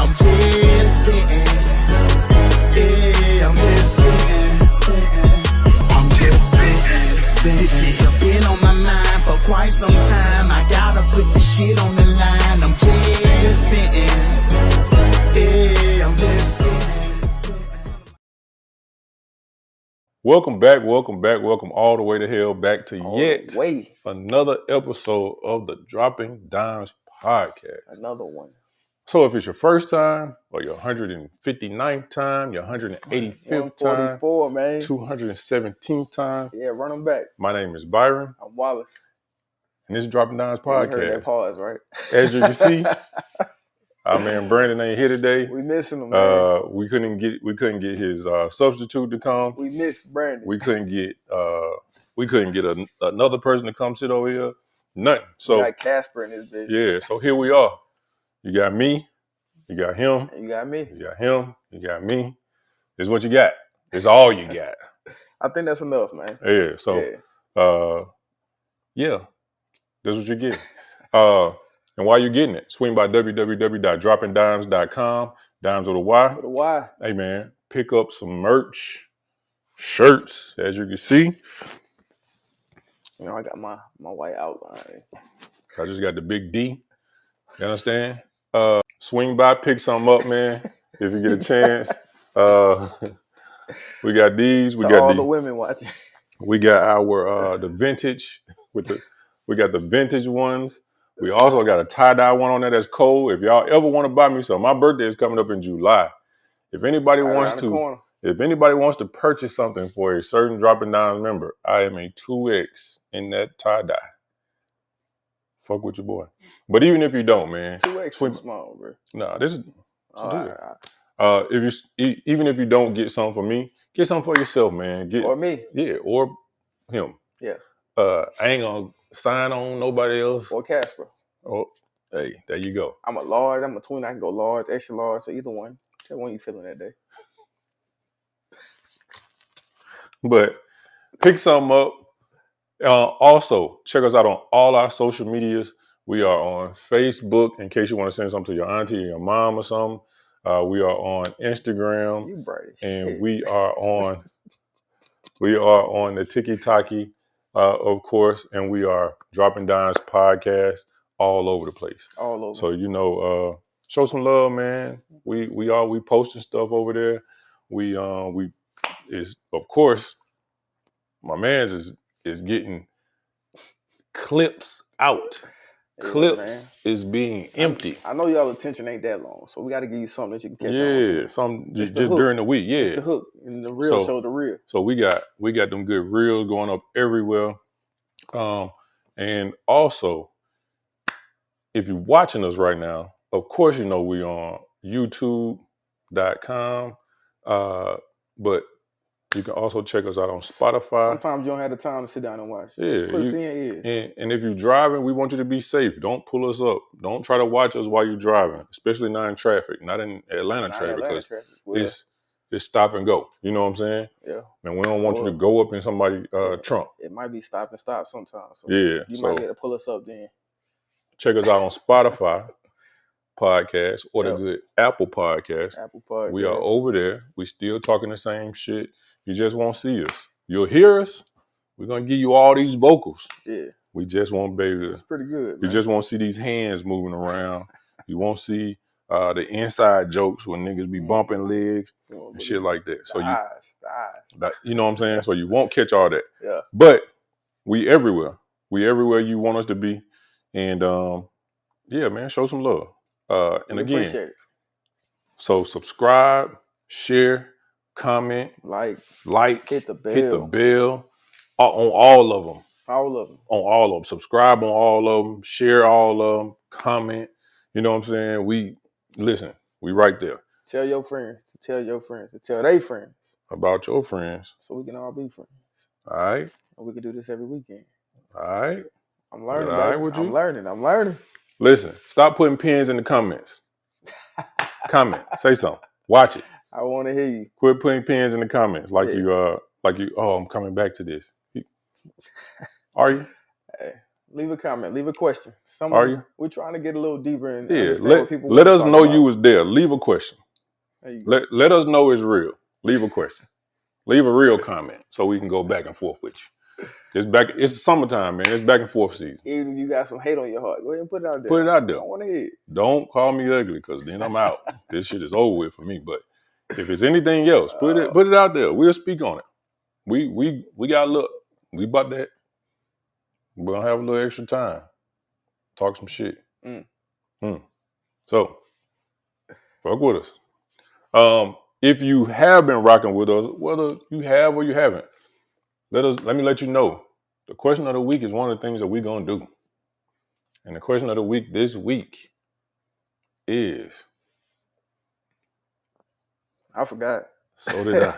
I'm just spitting. Yeah, I'm just spitting. I'm just spitting. This shit have been on my mind for quite some time. I gotta put the shit on the line. I'm just spitting. Yeah, I'm just spitting. Welcome back, welcome all the way to hell back to yet another episode of the Dropping Dymes Podcast. Another one. So if it's your first time, or your 159th time, your 185th time, 144, man. 217th time. Yeah, run them back. My name is Byron. I'm Wallace. And this is Dropping Dymes Podcast. You heard that pause, right? As you can see, our man Brandon ain't here today. We missing him, man. We couldn't get his substitute to come. We missed Brandon. We couldn't get another person to come sit over here. Nothing. So we got Casper in this bitch. Yeah, so here we are. You got me, you got him, and you got me. You got him, you got me. This is what you got. It's all you got. I think that's enough, man. Yeah, so that's what you get. And while you're getting it, swing by www.droppingdymes.com, dimes with a Y. With a Y. Hey man, pick up some merch, shirts, as you can see. You know, I got my white outline. I just got the big D. You understand? Swing by, pick something up, man. If you get a chance. We got these. We got all the women watching. We got our the vintage we got the vintage ones. We also got a tie-dye one on there that's cold. If y'all ever want to buy me some, my birthday is coming up in July. If anybody wants to purchase something for a certain Dropping Dymes member, I am a 2X in that tie-dye. Fuck with your boy. But even if you don't, man. 2X too small, bro. Nah, this is right. Even if you don't get something for me, get something for yourself, man. Or me. Yeah, or him. Yeah. I ain't gonna sign on nobody else. Or Casper. Oh, hey, there you go. I'm a large, I'm a twin. I can go large, extra large, so either one. Whichever one you feeling that day. But pick something up. Also, check us out on all our social medias. We are on Facebook, in case you want to send something to your auntie or your mom or something. We are on Instagram. You bright as and shit. we are on the TikTok, of course, and we are Dropping Dymes Podcast all over the place. All over. So show some love, man. We posting stuff over there. We is of course my man's is getting clips out. Yeah, Clips is being empty. I know y'all attention ain't that long, so we got to give you something that you can catch on to. Yeah, something just during the week. Yeah, it's the hook, and the reel show the reel. So we got them good reels going up everywhere. And also, if you're watching us right now, of course you know we on YouTube.com. But you can also check us out on Spotify. Sometimes you don't have the time to sit down and watch. Yeah, just put us in your ears. And if you're driving, we want you to be safe. Don't pull us up. Don't try to watch us while you're driving, especially not in traffic, not in Atlanta traffic, because it's stop and go. You know what I'm saying? Yeah. And we don't want you to go up in somebody's trunk. It might be stop and stop sometimes. So yeah. You might get to pull us up then. Check us out on Spotify podcast or the good Apple Podcast. Apple Podcast. We are over there. We still talking the same shit. You just won't see us. You'll hear us. We're going to give you all these vocals. Yeah. We just won't be able to. It's pretty good, man. You just won't see these hands moving around. You won't see the inside jokes when niggas be bumping legs and shit like that. So the eyes. You know what I'm saying? So you won't catch all that. Yeah. But we everywhere. We everywhere you want us to be. And yeah, man, show some love. And again, appreciate it. So subscribe, share, comment, like, hit the bell on all of them. On all of them. Subscribe on all of them. Share all of them. Comment. You know what I'm saying? We right there. Tell your friends to tell your friends to tell their friends about your friends, so we can all be friends. All right. And we can do this every weekend. All right. I'm learning. All right with you? I'm learning. Listen, stop putting pins in the comments. Comment. Say something. Watch it. I want to hear you. Quit putting pins in the comments like you. Oh, I'm coming back to this. Are you? Hey, Leave a comment. Leave a question. Are you? We're trying to get a little deeper and Yeah. understand what people Let want to us talk know about. you was there. Leave a question. There you go. Let us know it's real. Leave a question. Leave a real comment so we can go back and forth with you. It's summertime, man. It's back and forth season. Even if you got some hate on your heart, go ahead and put it out there. Put it out there. I want to hear it. Don't call me ugly, because then I'm out. This shit is over with for me. But if it's anything else, put it out there. We'll speak on it. We got a look. We about that. We're gonna have a little extra time. Talk some shit. So fuck with us. If you have been rocking with us, whether you have or you haven't, let me let you know. The question of the week is one of the things that we're gonna do. And the question of the week this week is, I forgot. so did I.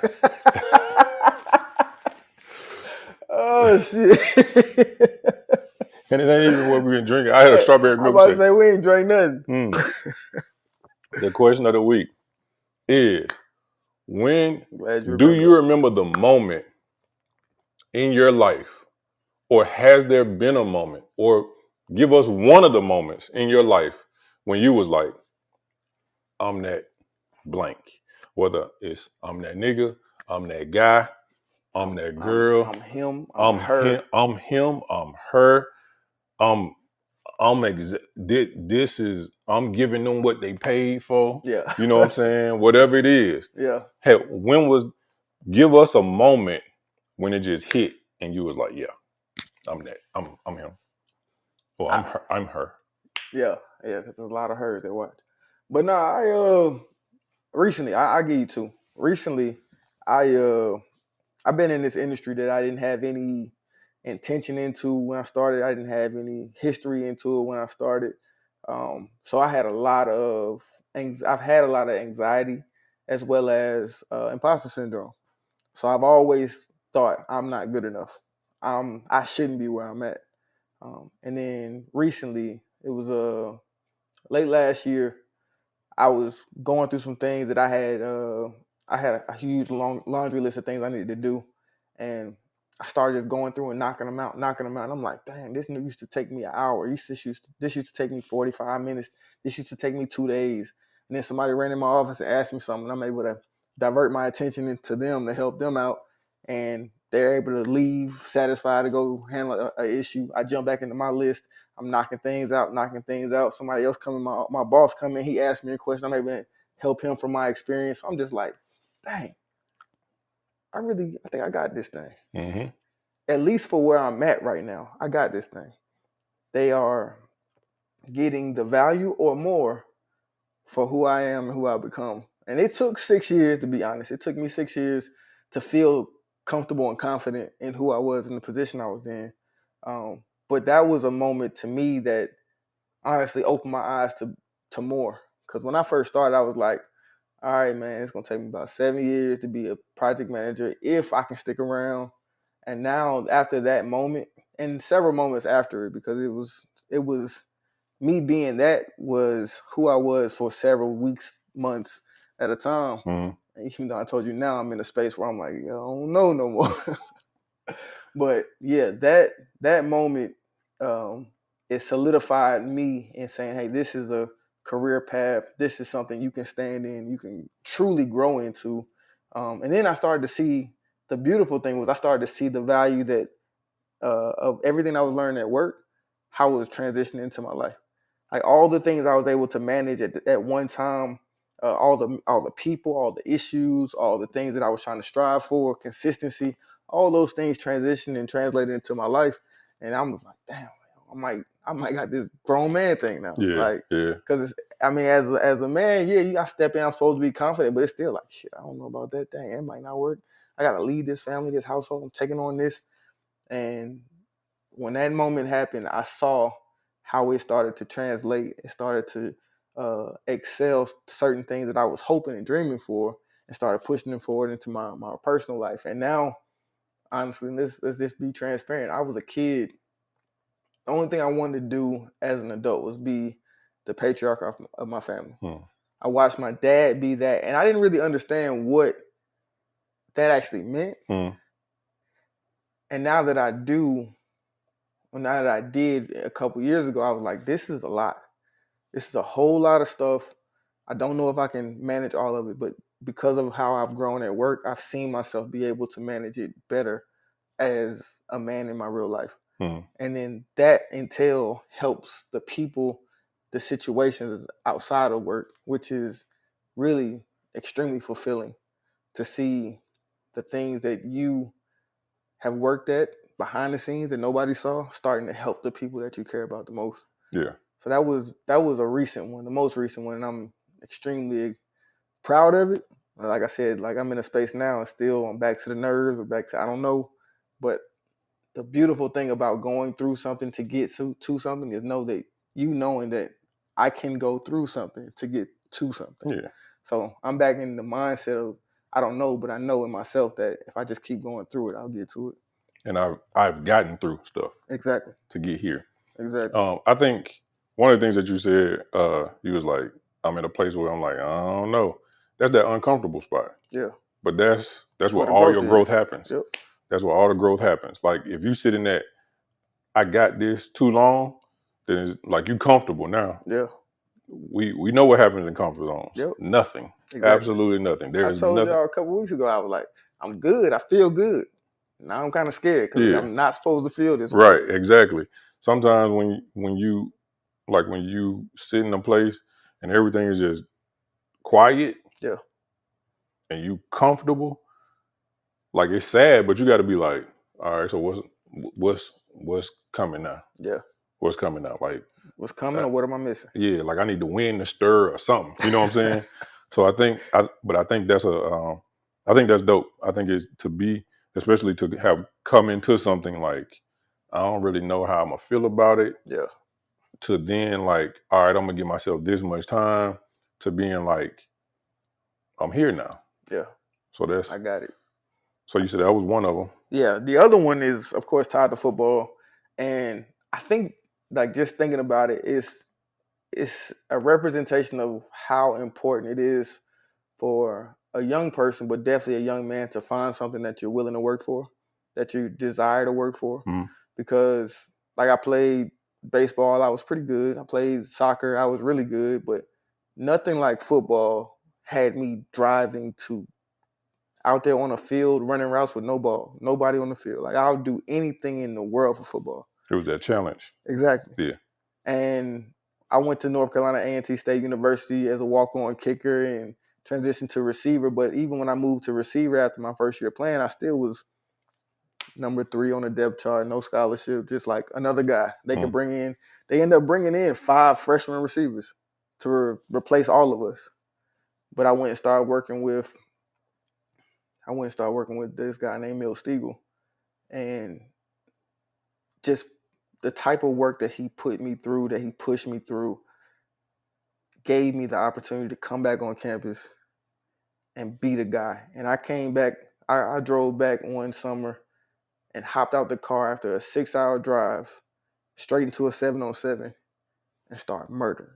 Oh shit. And it ain't even what we've been drinking. I had a strawberry I'm about to milkshake. say we ain't drank nothing. The question of the week is, when Glad you do remember. you remember the moment in your life, or has there been a moment, or give us one of the moments in your life when you was like, I'm that blank. Whether it's I'm that nigga, I'm that guy, I'm that girl, I'm him, I'm her. I'm him, I'm her, I'm giving them what they paid for. Yeah. You know what I'm saying? Whatever it is. Yeah. Hey, give us a moment when it just hit and you was like, yeah, I'm that. I'm him. Or I'm her. Yeah, because there's a lot of hers that watch. But no, recently, I give you two. Recently, I've been in this industry that I didn't have any intention into when I started. I didn't have any history into it when I started. So I had a lot of anxiety as well as imposter syndrome. So I've always thought I'm not good enough. I shouldn't be where I'm at. And then recently, it was late last year, I was going through some things that I had a huge long laundry list of things I needed to do, and I started just going through and knocking them out. And I'm like, dang, this used to take me an hour. This used to take me 45 minutes. This used to take me 2 days. And then somebody ran in my office and asked me something. I'm able to divert my attention into them to help them out, and they're able to leave satisfied to go handle an issue. I jump back into my list. I'm knocking things out. Somebody else coming, my boss coming, he asked me a question. I'm able to help him from my experience. I'm just like, dang, I think I got this thing. Mm-hmm. At least for where I'm at right now, I got this thing. They are getting the value or more for who I am and who I've become. And it took 6 years, to be honest. It took me 6 years to feel comfortable and confident in who I was in the position I was in. But that was a moment to me that honestly opened my eyes to more. Because when I first started, I was like, all right, man, it's going to take me about 7 years to be a project manager if I can stick around. And now after that moment, and several moments after it, because it was me being that was who I was for several weeks, months at a time. Mm-hmm. And even though I told you now I'm in a space where I'm like, I don't know no more. But yeah, that moment, it solidified me in saying, hey, this is a career path. This is something you can stand in, you can truly grow into. And then I started to see, the beautiful thing was I started to see the value that of everything I was learning at work, how it was transitioning into my life. Like all the things I was able to manage at one time, all the people, all the issues, all the things that I was trying to strive for, consistency, all those things transitioned and translated into my life. And I was like, damn, I might got this grown man thing now. Yeah. Because as a man, yeah, you got to step in. I'm supposed to be confident, but it's still like, shit, I don't know about that thing. It might not work. I got to lead this family, this household. I'm taking on this. And when that moment happened, I saw how it started to translate. It started to excel certain things that I was hoping and dreaming for, and started pushing them forward into my personal life. And now, honestly, let's just be transparent. I was a kid. The only thing I wanted to do as an adult was be the patriarch of my family. I watched my dad be that, and I didn't really understand what that actually meant. And now that I do, Well, now that I did a couple years ago, I was like, this is a lot. This is a whole lot of stuff. I don't know if I can manage all of it, but because of how I've grown at work, I've seen myself be able to manage it better as a man in my real life. Mhm. And then that entail helps the people, the situations outside of work, which is really extremely fulfilling to see the things that you have worked at behind the scenes that nobody saw starting to help the people that you care about the most. Yeah. So that was a recent one, the most recent one, and I'm extremely proud of it. Like I said, like I'm in a space now and still I'm back to the nerves or back to I don't know. But the beautiful thing about going through something to get to something is know that you knowing that I can go through something to get to something. Yeah. So I'm back in the mindset of I don't know, but I know in myself that if I just keep going through it, I'll get to it. And I've gotten through stuff Exactly. to get here. Exactly. I think one of the things that you said, you was like, I'm in a place where I'm like, I don't know. That's that uncomfortable spot. Yeah. But that's where the all your growth is. happens. Yep. That's where all the growth happens. Like if you sit in that, I got this too long, then it's like you comfortable now. Yeah. We know what happens in comfort zones. Yep. Nothing. Exactly. Absolutely nothing. There I is told nothing. y'all a couple weeks ago, I was like, I'm good. I feel good. Now I'm kind of scared because I'm not supposed to feel this way. Right, exactly. Sometimes when you sit in a place and everything is just quiet, Yeah. and you comfortable, like it's sad, but you got to be like, all right, so what's coming now? Yeah. What's coming now? Like what's coming or what am I missing? Yeah, like I need the wind to stir or something. You know what I'm saying? So I think that's I think that's dope. I think it's to be, especially to have come into something like I don't really know how I'm gonna feel about it. Yeah. To then like, all right, I'm gonna give myself this much time. To being like, I'm here now. Yeah. So I got it. So you said that was one of them. Yeah. The other one is, of course, tied to football, and I think like just thinking about it it's a representation of how important it is for a young person, but definitely a young man, to find something that you're willing to work for, that you desire to work for. Mm-hmm. Because like I played baseball, I was pretty good. I played soccer, I was really good, but nothing like football had me driving to out there on a field running routes with no ball, nobody on the field. Like I'll do anything in the world for football. It was that challenge. Exactly. Yeah. And I went to North Carolina A&T State University as a walk-on kicker and transitioned to receiver. But even when I moved to receiver after my first year playing, I still was number 3 on the depth chart, no scholarship, just like another guy. They could bring in. They end up bringing in 5 freshman receivers to replace all of us. But I went and started working with this guy named Stegall, and just the type of work that he put me through, that he pushed me through, gave me the opportunity to come back on campus and be the guy. And I came back, I drove back one summer and hopped out the car after a 6-hour drive straight into a 7-on-7 and started murdering.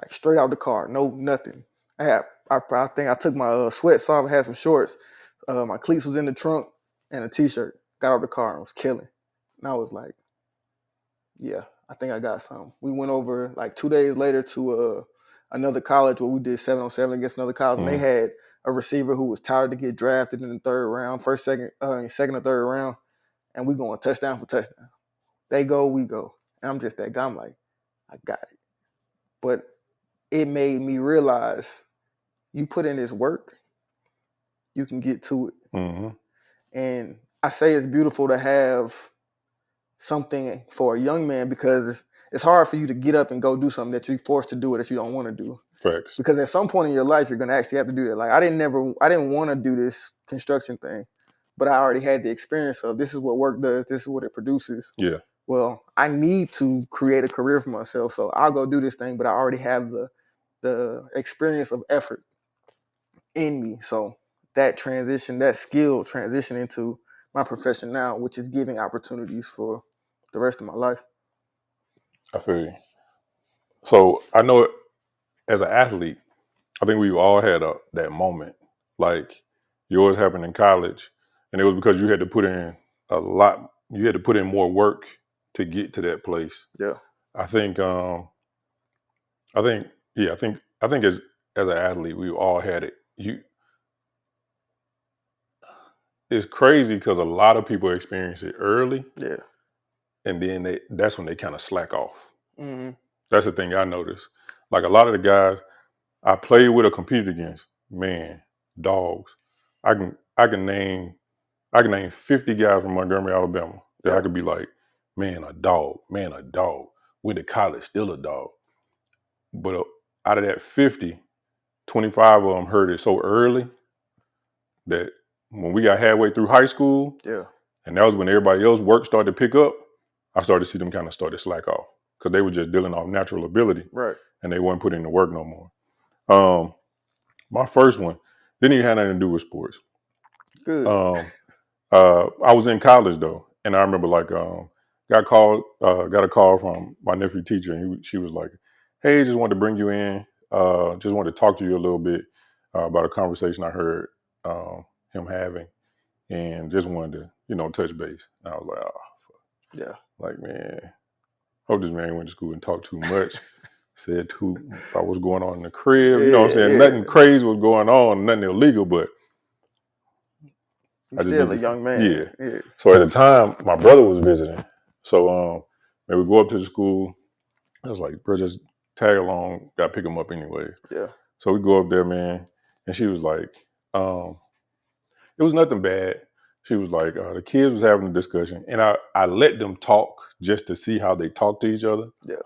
Like straight out the car, no nothing. I think I took my sweats off, I had some shorts, my cleats was in the trunk, and a t-shirt. Got out the car and was killing. And I was like, yeah, I think I got something. We went over like 2 days later to another college where we did 7-on-7 against another college, and they had a receiver who was touted to get drafted in the third round, second or third round, and we going touchdown for touchdown. They go, we go. And I'm just that guy. I'm like, I got it. But it made me realize you put in this work, you can get to it. Mm-hmm. And I say it's beautiful to have something for a young man, because it's hard for you to get up and go do something that you're forced to do or that you don't want to do. Facts. Because at some point in your life, you're going to actually have to do that. Like I didn't want to do this construction thing, but I already had the experience of this is what work does. This is what it produces. Yeah. Well, I need to create a career for myself, so I'll go do this thing, but I already have the experience of effort in me. So that skill transition into my profession now, which is giving opportunities for the rest of my life. I feel you. So I know as an athlete, I think we've all had that moment. Like yours happened in college, and it was because you had to put in a lot. You had to put in more work to get to that place. Yeah. I think as an athlete, we all had it. It's crazy because a lot of people experience it early. Yeah. And then that's when they kind of slack off. Mm-hmm. That's the thing I noticed. Like a lot of the guys I played with or competed against, man, dogs. I can name 50 guys from Montgomery, Alabama that I could be like, man, a dog. Went to college, still a dog. But out of that 50, 25 of them heard it so early that when we got halfway through high school, and that was when everybody else's work started to pick up, I started to see them kind of start to slack off because they were just dealing off natural ability, right? And they weren't putting in the work no more. My first one didn't even have nothing to do with sports. Good. I was in college though, and I remember got a call from my nephew teacher, and she was like, "Hey, just wanted to bring you in. Just wanted to talk to you a little bit about a conversation I heard him having, and just wanted to touch base." And I was like, "Oh, yeah, like man, hope this man went to school and talked too much." Said too about what's going on in the crib. You know what I'm saying? Nothing crazy was going on, nothing illegal, but he's still a young man. Yeah. So at the time, my brother was visiting. So man, we go up to the school. I was like, bro, just tag along. Got to pick him up anyway. Yeah. So we go up there, man, and she was like, it was nothing bad. She was like, the kids was having a discussion, and I let them talk just to see how they talk to each other. Yeah.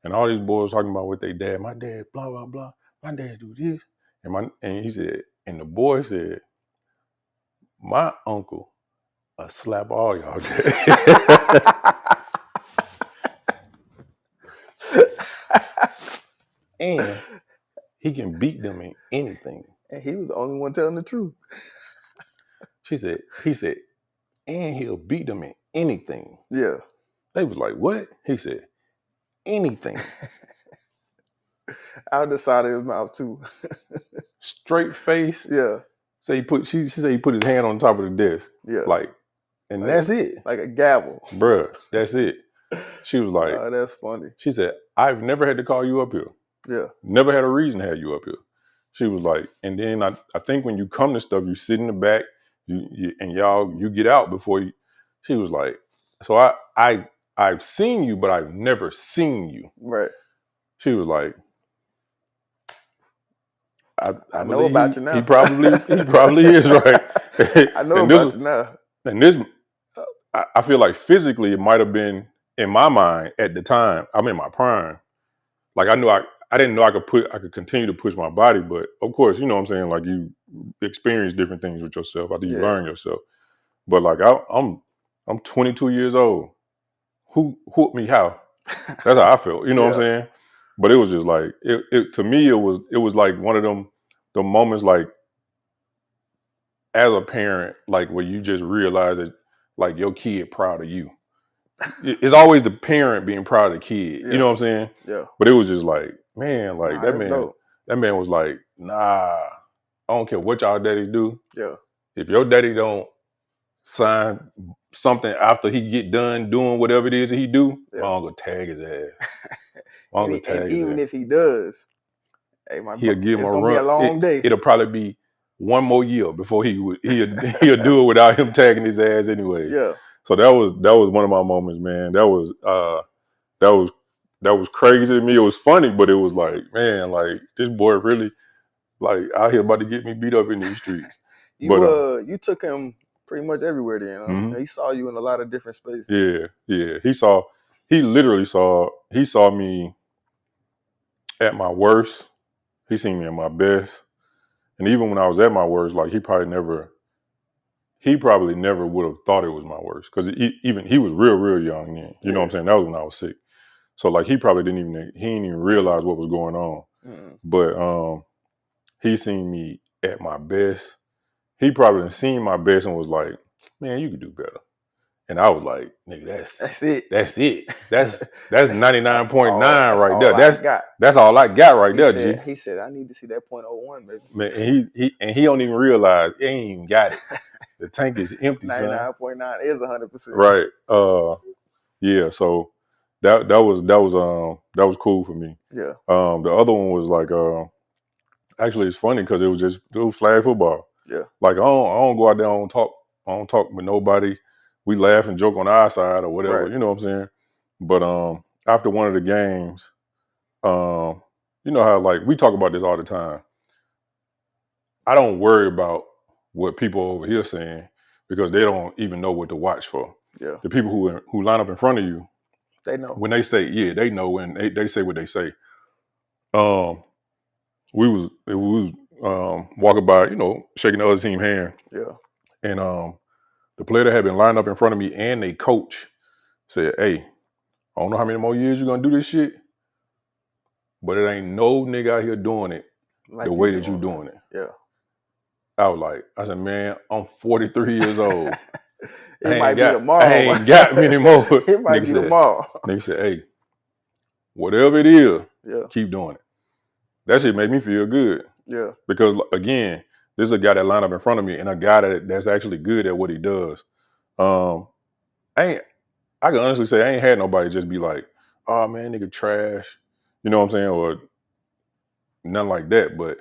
And all these boys talking about with their dad. My dad, blah blah blah. My dad do this, and he said, and the boy said, my uncle, slap all y'all dad. And he can beat them in anything. And he was the only one telling the truth. He said, and he'll beat them in anything. Yeah. They was like, what? He said, anything. Out the side of his mouth too. Straight face. Yeah. So she said he put his hand on top of the desk. Yeah. And that's it. Like a gavel. Bruh, that's it. She was like, oh, that's funny. She said, I've never had to call you up here. Yeah. Never had a reason to have you up here. She was like, and then I think when you come to stuff, you sit in the back, you get out before you. She was like, so I've seen you, but I've never seen you. Right. She was like, I know about you now. He probably is right. I know about you now. And this, I feel like physically it might have been in my mind at the time. I'm in my prime. Like I didn't know I could continue to push my body, but of course, you know what I'm saying? Like you experience different things with yourself. I think you learn yourself. But like I'm 22 years old. Who whooped me how? That's how I felt. You know what I'm saying? But it was just like it to me. It was like one of them moments like as a parent, like where you just realize that like your kid proud of you. It's always the parent being proud of the kid. You know what I'm saying? Yeah. But it was just like, man, like that man. Dope. That man was like, nah, I don't care what y'all daddies do. Yeah. If your daddy don't sign something after he get done doing whatever it is that he do, I'm gonna tag his ass. Even if he does, hey, he'll give him a run. Be a long day. It'll probably be one more year before he'll do it without him tagging his ass anyway. Yeah. So that was one of my moments, man. That was crazy to me. It was funny, but it was like, man, like this boy really like out here about to get me beat up in these streets. You took him pretty much everywhere then. Mm-hmm. He saw you in a lot of different spaces. Yeah. He literally saw me at my worst. He seen me at my best. And even when I was at my worst, like he probably never would have thought it was my worst. Because he was real young then. You know what I'm saying? That was when I was sick. So like he probably didn't even realize what was going on. Mm-hmm. But he seen me at my best. He probably done seen my best and was like, man, you could do better. And I was like, nigga, that's it. That's 99.9 right there. That's all I got right there, G. He said, I need to see that .01, baby. Man, and he don't even realize he ain't even got it. The tank is empty, 99.9 is 100%. Right. Yeah, so that was cool for me. Yeah. The other one was like actually it's funny because it was flag football. Yeah. Like I don't go out there, I don't talk with nobody. We laugh and joke on our side or whatever, Right. you know what I'm saying? But after one of the games, you know how like we talk about this all the time. I don't worry about what people over here saying because they don't even know what to watch for. Yeah. The people who line up in front of you, They know. when they say, yeah, they know and they say what they say. We was walking by, you know, shaking the other team hand. Yeah. And the player that had been lined up in front of me and they coach said, hey, I don't know how many more years you're gonna do this shit, but it ain't no nigga out here doing it Like the way that you doing it. Yeah. I said, man, I'm 43 years old. It might be tomorrow. I ain't got many more. It might be tomorrow. Nigga said, hey, whatever it is, Yeah. keep doing it. That shit made me feel good. Yeah. Because again, this is a guy that lined up in front of me and a guy that's actually good at what he does. I can honestly say I ain't had nobody just be like, oh man, nigga trash. You know what I'm saying? Or nothing like that. But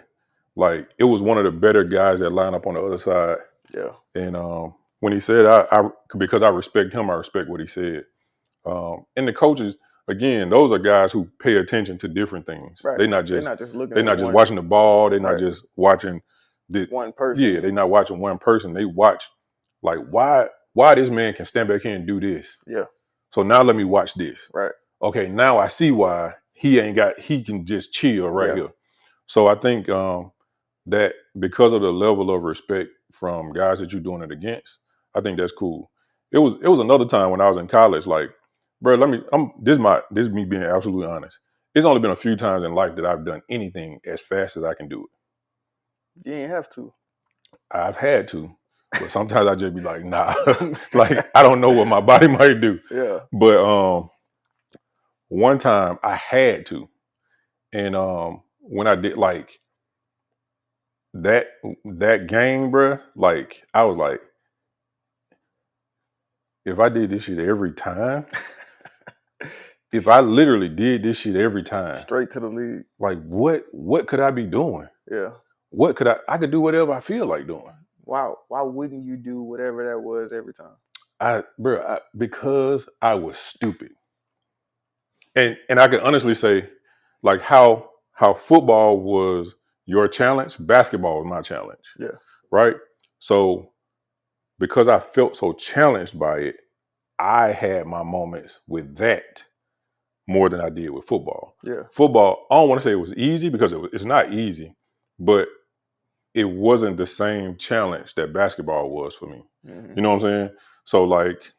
like it was one of the better guys that lined up on the other side. Yeah. And when he said I because I respect him, I respect what he said. And the coaches, again, those are guys who pay attention to different things. Right. They're not just looking. They're not just watching the ball. They're not Right. just watching one person. Yeah, they're not watching one person. They watch like why this man can stand back here and do this. Yeah. So now let me watch this. Right. Okay, now I see why he can just chill right here. So I think that because of the level of respect from guys that you're doing it against, I think that's cool. It was another time when I was in college, like, bro, this is me being absolutely honest. It's only been a few times in life that I've done anything as fast as I can do it. You ain't have to. I've had to, but sometimes I just be like, nah, like I don't know what my body might do. Yeah. But one time I had to, and when I did like that game, bro, like I was like, if I did this shit every time, if I literally did this shit every time, straight to the league, like what could I be doing? Yeah. What could I could do whatever I feel like doing. Why wouldn't you do whatever that was every time? Because I was stupid. And I can honestly say, like how football was your challenge, basketball was my challenge. Yeah. Right? So because I felt so challenged by it, I had my moments with that more than I did with football. Yeah. Football, I don't want to say it was easy because it's not easy, but it wasn't the same challenge that basketball was for me. Mm-hmm. You know what I'm saying? So like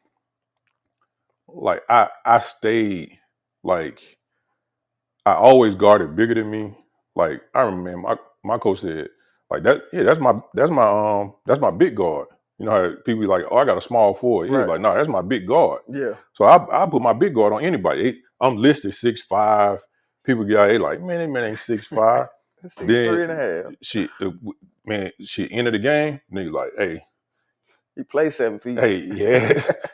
I stayed, like I always guarded bigger than me. Like I remember my coach said, like that's my big guard. You know how people be like, oh, I got a small forward. He was like, no, that's my big guard. Yeah. So I put my big guard on anybody. I'm listed 6'5". People get out, they like, man, that man ain't 6'5". 6'3.5". She ended the game. Nigga like, hey, he plays 7 feet. Hey,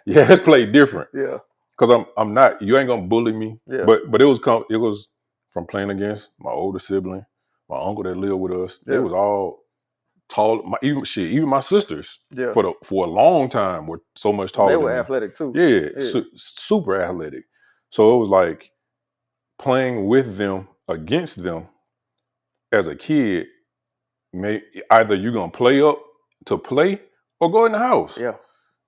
let's play different. Yeah. Cause I'm not. You ain't gonna bully me. Yeah. But it was from playing against my older sibling, my uncle that lived with us. Yeah. They was all tall. Even my sisters. Yeah. For a long time were so much taller. They than were me. Athletic too. Yeah. Super athletic. So it was like playing with them against them as a kid. Either you're gonna play up to play or go in the house. Yeah.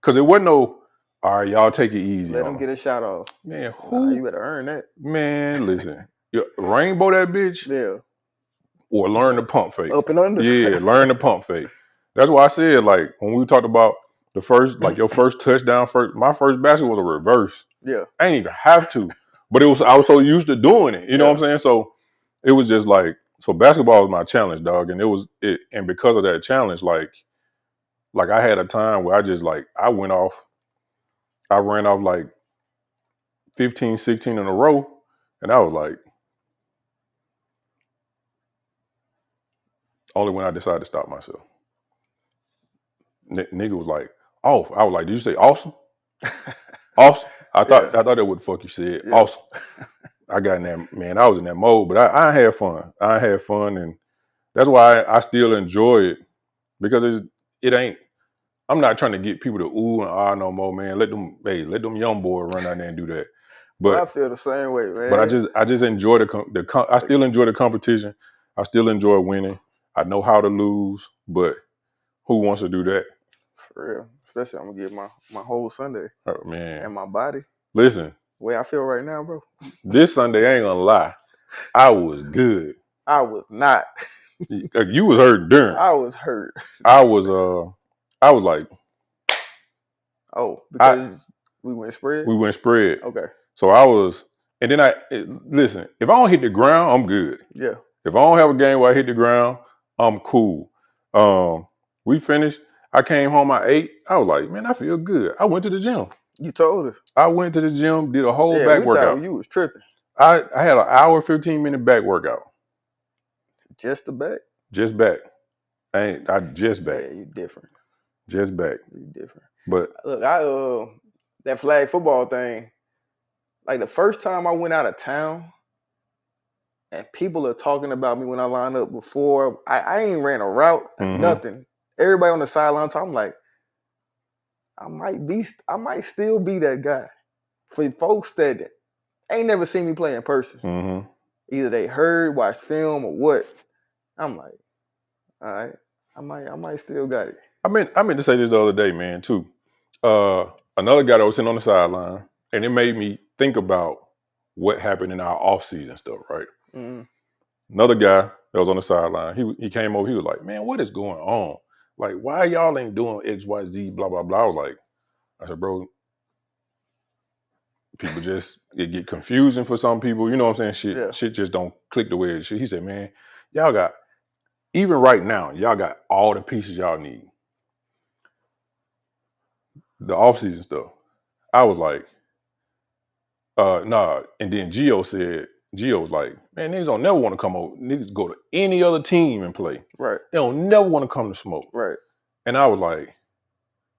Cause it wasn't no. All right, y'all take it easy. Let them get a shot off. Man, who? You better earn that. Man, listen. Rainbow that bitch. Yeah. Or learn the pump fake. Up and under. Yeah, learn the pump fake. That's why I said, like, when we talked about the first, like your first touchdown, my first basket was a reverse. Yeah. I ain't even have to. But I was so used to doing it. You know what I'm saying? So it was just like, so basketball was my challenge, dog. And and because of that challenge, like I had a time where I just like, I ran off like 15, 16 in a row. And I was like, only when I decided to stop myself. Nigga was like, off. I was like, did you say awesome? Awesome. I thought that was what the fuck you said. Yeah. Awesome. I got in that, man. I was in that mode, but I had fun. I had fun, and that's why I still enjoy it because it ain't. I'm not trying to get people to ooh and ah no more, man. Let them young boys run out there and do that. But I But feel the same way, man. but I just enjoy I still enjoy the competition. I still enjoy winning. I know how to lose, but who wants to do that? For real. Especially I'm gonna get my whole Sunday. Oh, man. And my body. Listen. The way I feel right now, bro. This Sunday, I ain't gonna lie. I was good. I was not. You was hurt during. I was hurt. I was like, oh, because we went spread? We went spread. Okay. So I was, and then listen, if I don't hit the ground, I'm good. Yeah. If I don't have a game where I hit the ground, I'm cool. We finished. I came home, I ate. I was like, man, I feel good. I went to the gym. You told us. I went to the gym, did a whole back workout. Thought you was tripping. I had an hour, 15-minute back workout. Just the back? Just back. I just back. Yeah, you different. Just back. You different. But look, that flag football thing, like the first time I went out of town and people are talking about me when I line up before, I ain't ran a route, nothing. Everybody on the sideline, I'm like, I might still be that guy. For folks that ain't never seen me play in person. Either they heard, watched film, or what. I'm like, all right, I might still got it. I meant to say this the other day, man, too. Another guy that was sitting on the sideline, and it made me think about what happened in our off-season stuff, right? Another guy that was on the sideline, he came over, he was like, man, what is going on? Like, why y'all ain't doing X, Y, Z, blah, blah, blah. I said, bro, people it get confusing for some people. You know what I'm saying? Shit just don't click the way it should. He said, man, even right now, y'all got all the pieces y'all need. The off-season stuff. I was like, nah. And then Gio was like, man, niggas don't never want to come over. Niggas go to any other team and play. Right. They don't never want to come to Smoke. Right. And I was like,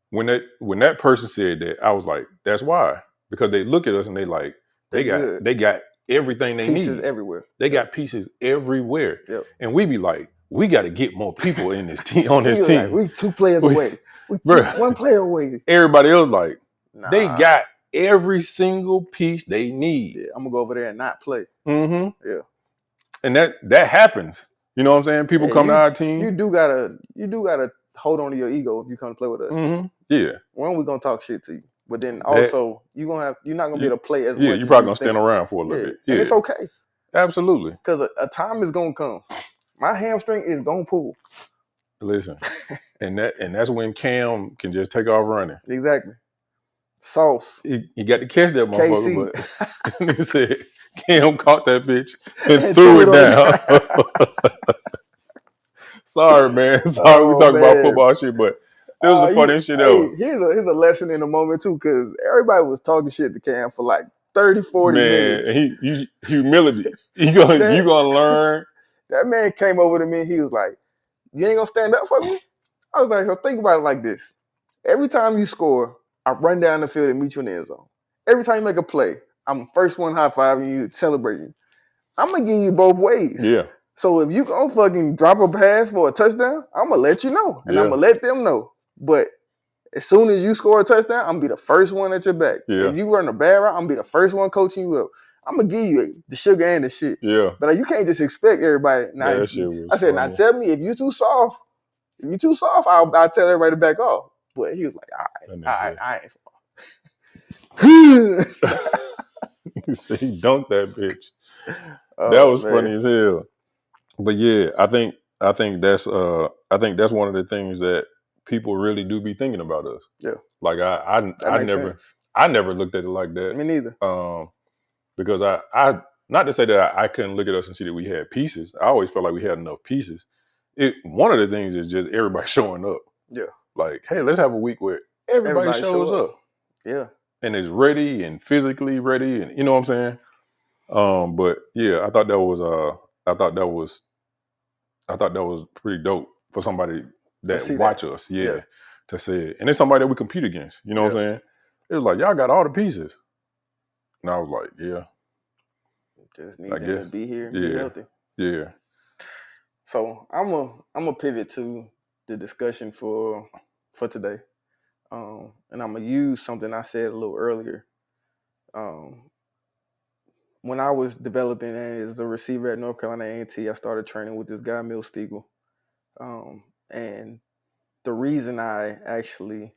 when that person said that, I was like, that's why. Because they look at us and they like, they got everything they need. Pieces everywhere. They got pieces everywhere. Yep. And we be like, we got to get more people in this team on this team. Like, we 2 players away. We 1 player away. Everybody else like, they got every single piece they need. Yeah, I'm gonna go over there and not play. Yeah. And that happens. You know what I'm saying? People come to our team. You do gotta hold on to your ego if you come to play with us. Yeah. When we gonna talk shit to you? But then also you're not gonna be able to play as much. Yeah, you're probably gonna stand around for a little bit. Yeah. And it's okay. Absolutely. Because a time is gonna come. My hamstring is gonna pull. Listen, and that's when Cam can just take off running. Exactly. Sauce. He got to catch that motherfucker, but he said Cam caught that bitch and threw it down. Sorry, man. Sorry, we talking about football shit, but it was the funniest shit ever. Here's a lesson in the moment too, because everybody was talking shit to Cam for like 30, 40 minutes. And humility. You gonna learn. That man came over to me and he was like, you ain't gonna stand up for me? I was like, so think about it like this. Every time you score, I run down the field and meet you in the end zone. Every time you make a play, I'm the first one high-fiving you, celebrating. I'm gonna give you both ways. Yeah. So if you gonna fucking drop a pass for a touchdown, I'm gonna let you know. And I'm gonna let them know. But as soon as you score a touchdown, I'm gonna be the first one at your back. Yeah. If you run a bad route, I'm gonna be the first one coaching you up. I'm gonna give you the sugar and the shit. Yeah. But you can't just expect everybody. Now, that shit was I said, funny. now tell me if you too soft. If you too soft, I'll tell everybody to back off. But he was like, all right, I ain't soft. He said he dunked that bitch. That was funny as hell. But yeah, I think that's one of the things that people really do be thinking about us. Yeah. Like I never looked at it like that. Me neither. Because I not to say that I couldn't look at us and see that we had pieces. I always felt like we had enough pieces. One of the things is just everybody showing up. Yeah. Like, hey, let's have a week where everybody shows up. Yeah. And is ready and physically ready, and you know what I'm saying? But yeah, I thought that was pretty dope for somebody that watch us. Yeah. To say it. And it's somebody that we compete against. You know what I'm saying? It was like, y'all got all the pieces. And I was like, yeah, Just I need them to guess. be here and be healthy. Yeah. So I'm a pivot to the discussion for today. And I'm gonna use something I said a little earlier. When I was developing as the receiver at North Carolina A&T, I started training with this guy, Stegall. And the reason I actually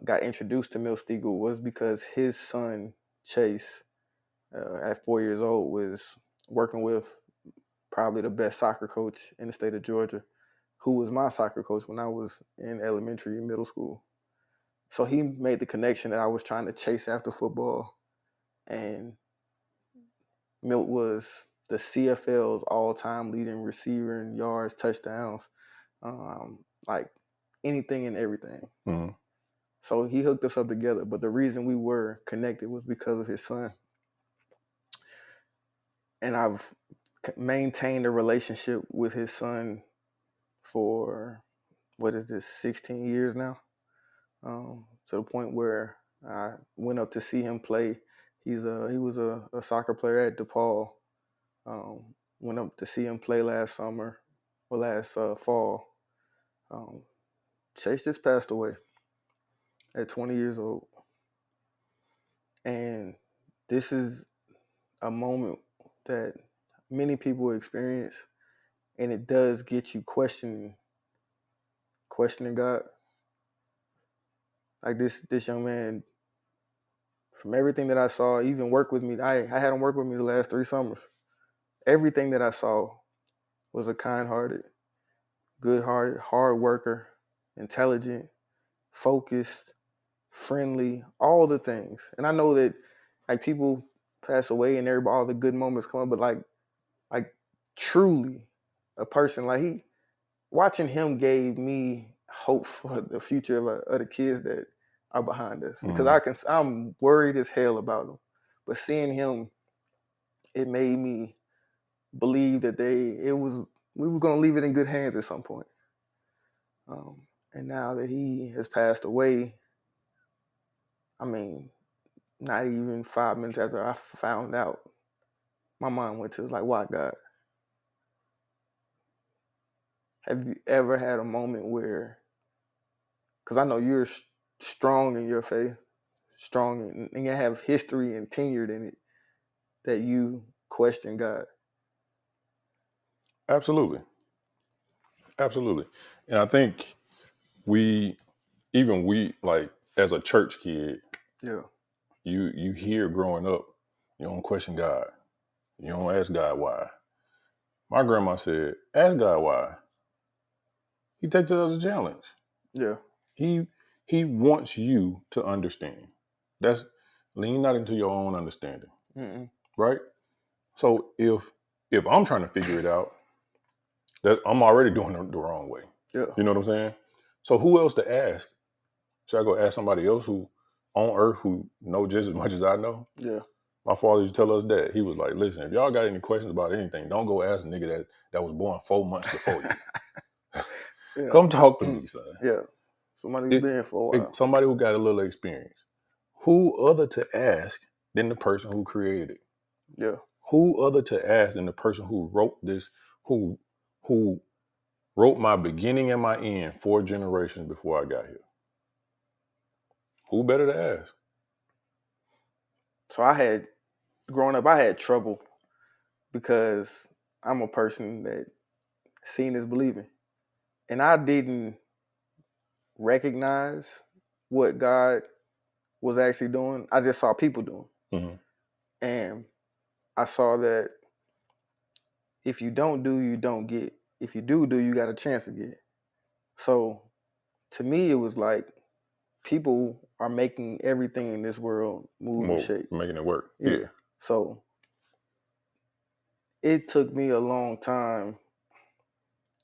got introduced to Stegall was because his son, Chase, at 4 years old, was working with probably the best soccer coach in the state of Georgia, who was my soccer coach when I was in elementary and middle school. So he made the connection that I was trying to chase after football, and Milt was the CFL's all-time leading receiver in yards, touchdowns, like anything and everything. Mm-hmm. So he hooked us up together. But the reason we were connected was because of his son. And I've maintained a relationship with his son for, 16 years now? To the point where I went up to see him play. He was a soccer player at DePaul. Went up to see him play last fall. Chase just passed away at 20 years old. And this is a moment that many people experience, and it does get you questioning God. Like this young man, from everything that I saw, even work with me, I had him work with me the last 3 summers. Everything that I saw was a kind-hearted, good-hearted, hard worker, intelligent, focused, friendly, all the things. And I know that like people pass away and all the good moments come up, but like truly a person like watching him gave me hope for the future of the kids that are behind us, because I'm worried as hell about them, but seeing him, it made me believe that we were going to leave it in good hands at some point. And now that he has passed away, I mean, not even 5 minutes after I found out, my mind went to like, why God? Have you ever had a moment where, because I know you're strong in your faith, strong and you have history and tenured in it, that you question God? Absolutely. And I think we like as a church kid, Yeah. you hear growing up, you don't question God. You don't ask God why. My grandma said, ask God why. He takes it as a challenge. Yeah. He wants you to understand. That's lean not into your own understanding. Mm-mm. Right? So if I'm trying to figure it out, that I'm already doing it the wrong way. Yeah. You know what I'm saying? So who else to ask? Should I go ask somebody else who on earth who know just as much as I know? Yeah. My father used to tell us that. He was like, listen, if y'all got any questions about anything, don't go ask a nigga that was born 4 months before you. Yeah. Come talk to me, son. Yeah. Somebody who's been here for a while. Somebody who got a little experience. Who other to ask than the person who created it? Yeah. Who other to ask than the person who wrote this, who wrote my beginning and my end 4 generations before I got here? Who better to ask? So growing up, I had trouble because I'm a person that seeing is believing. And I didn't recognize what God was actually doing. I just saw people doing. Mm-hmm. And I saw that if you don't do, you don't get. If you do, you got a chance to get. So to me, it was like people are making everything in this world move and shake. Making it work. Yeah. Yeah. So it took me a long time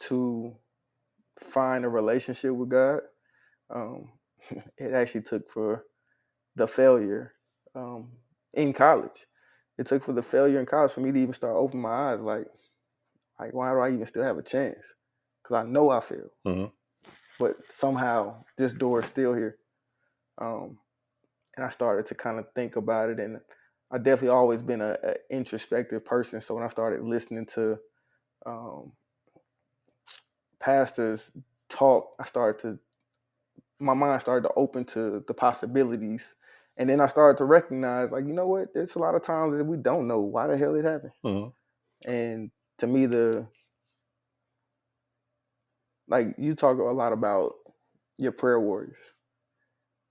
to find a relationship with God. It actually took for the failure in college. It took for the failure in college for me to even start opening my eyes. Like why do I even still have a chance? Because I know I failed. Mm-hmm. But somehow this door is still here. and I started to kind of think about it. And I definitely always been a introspective person. So when I started listening to pastors talk, my mind started to open to the possibilities. And then I started to recognize, like, you know what? There's a lot of times that we don't know why the hell it happened. Mm-hmm. And to me, like, you talk a lot about your prayer warriors.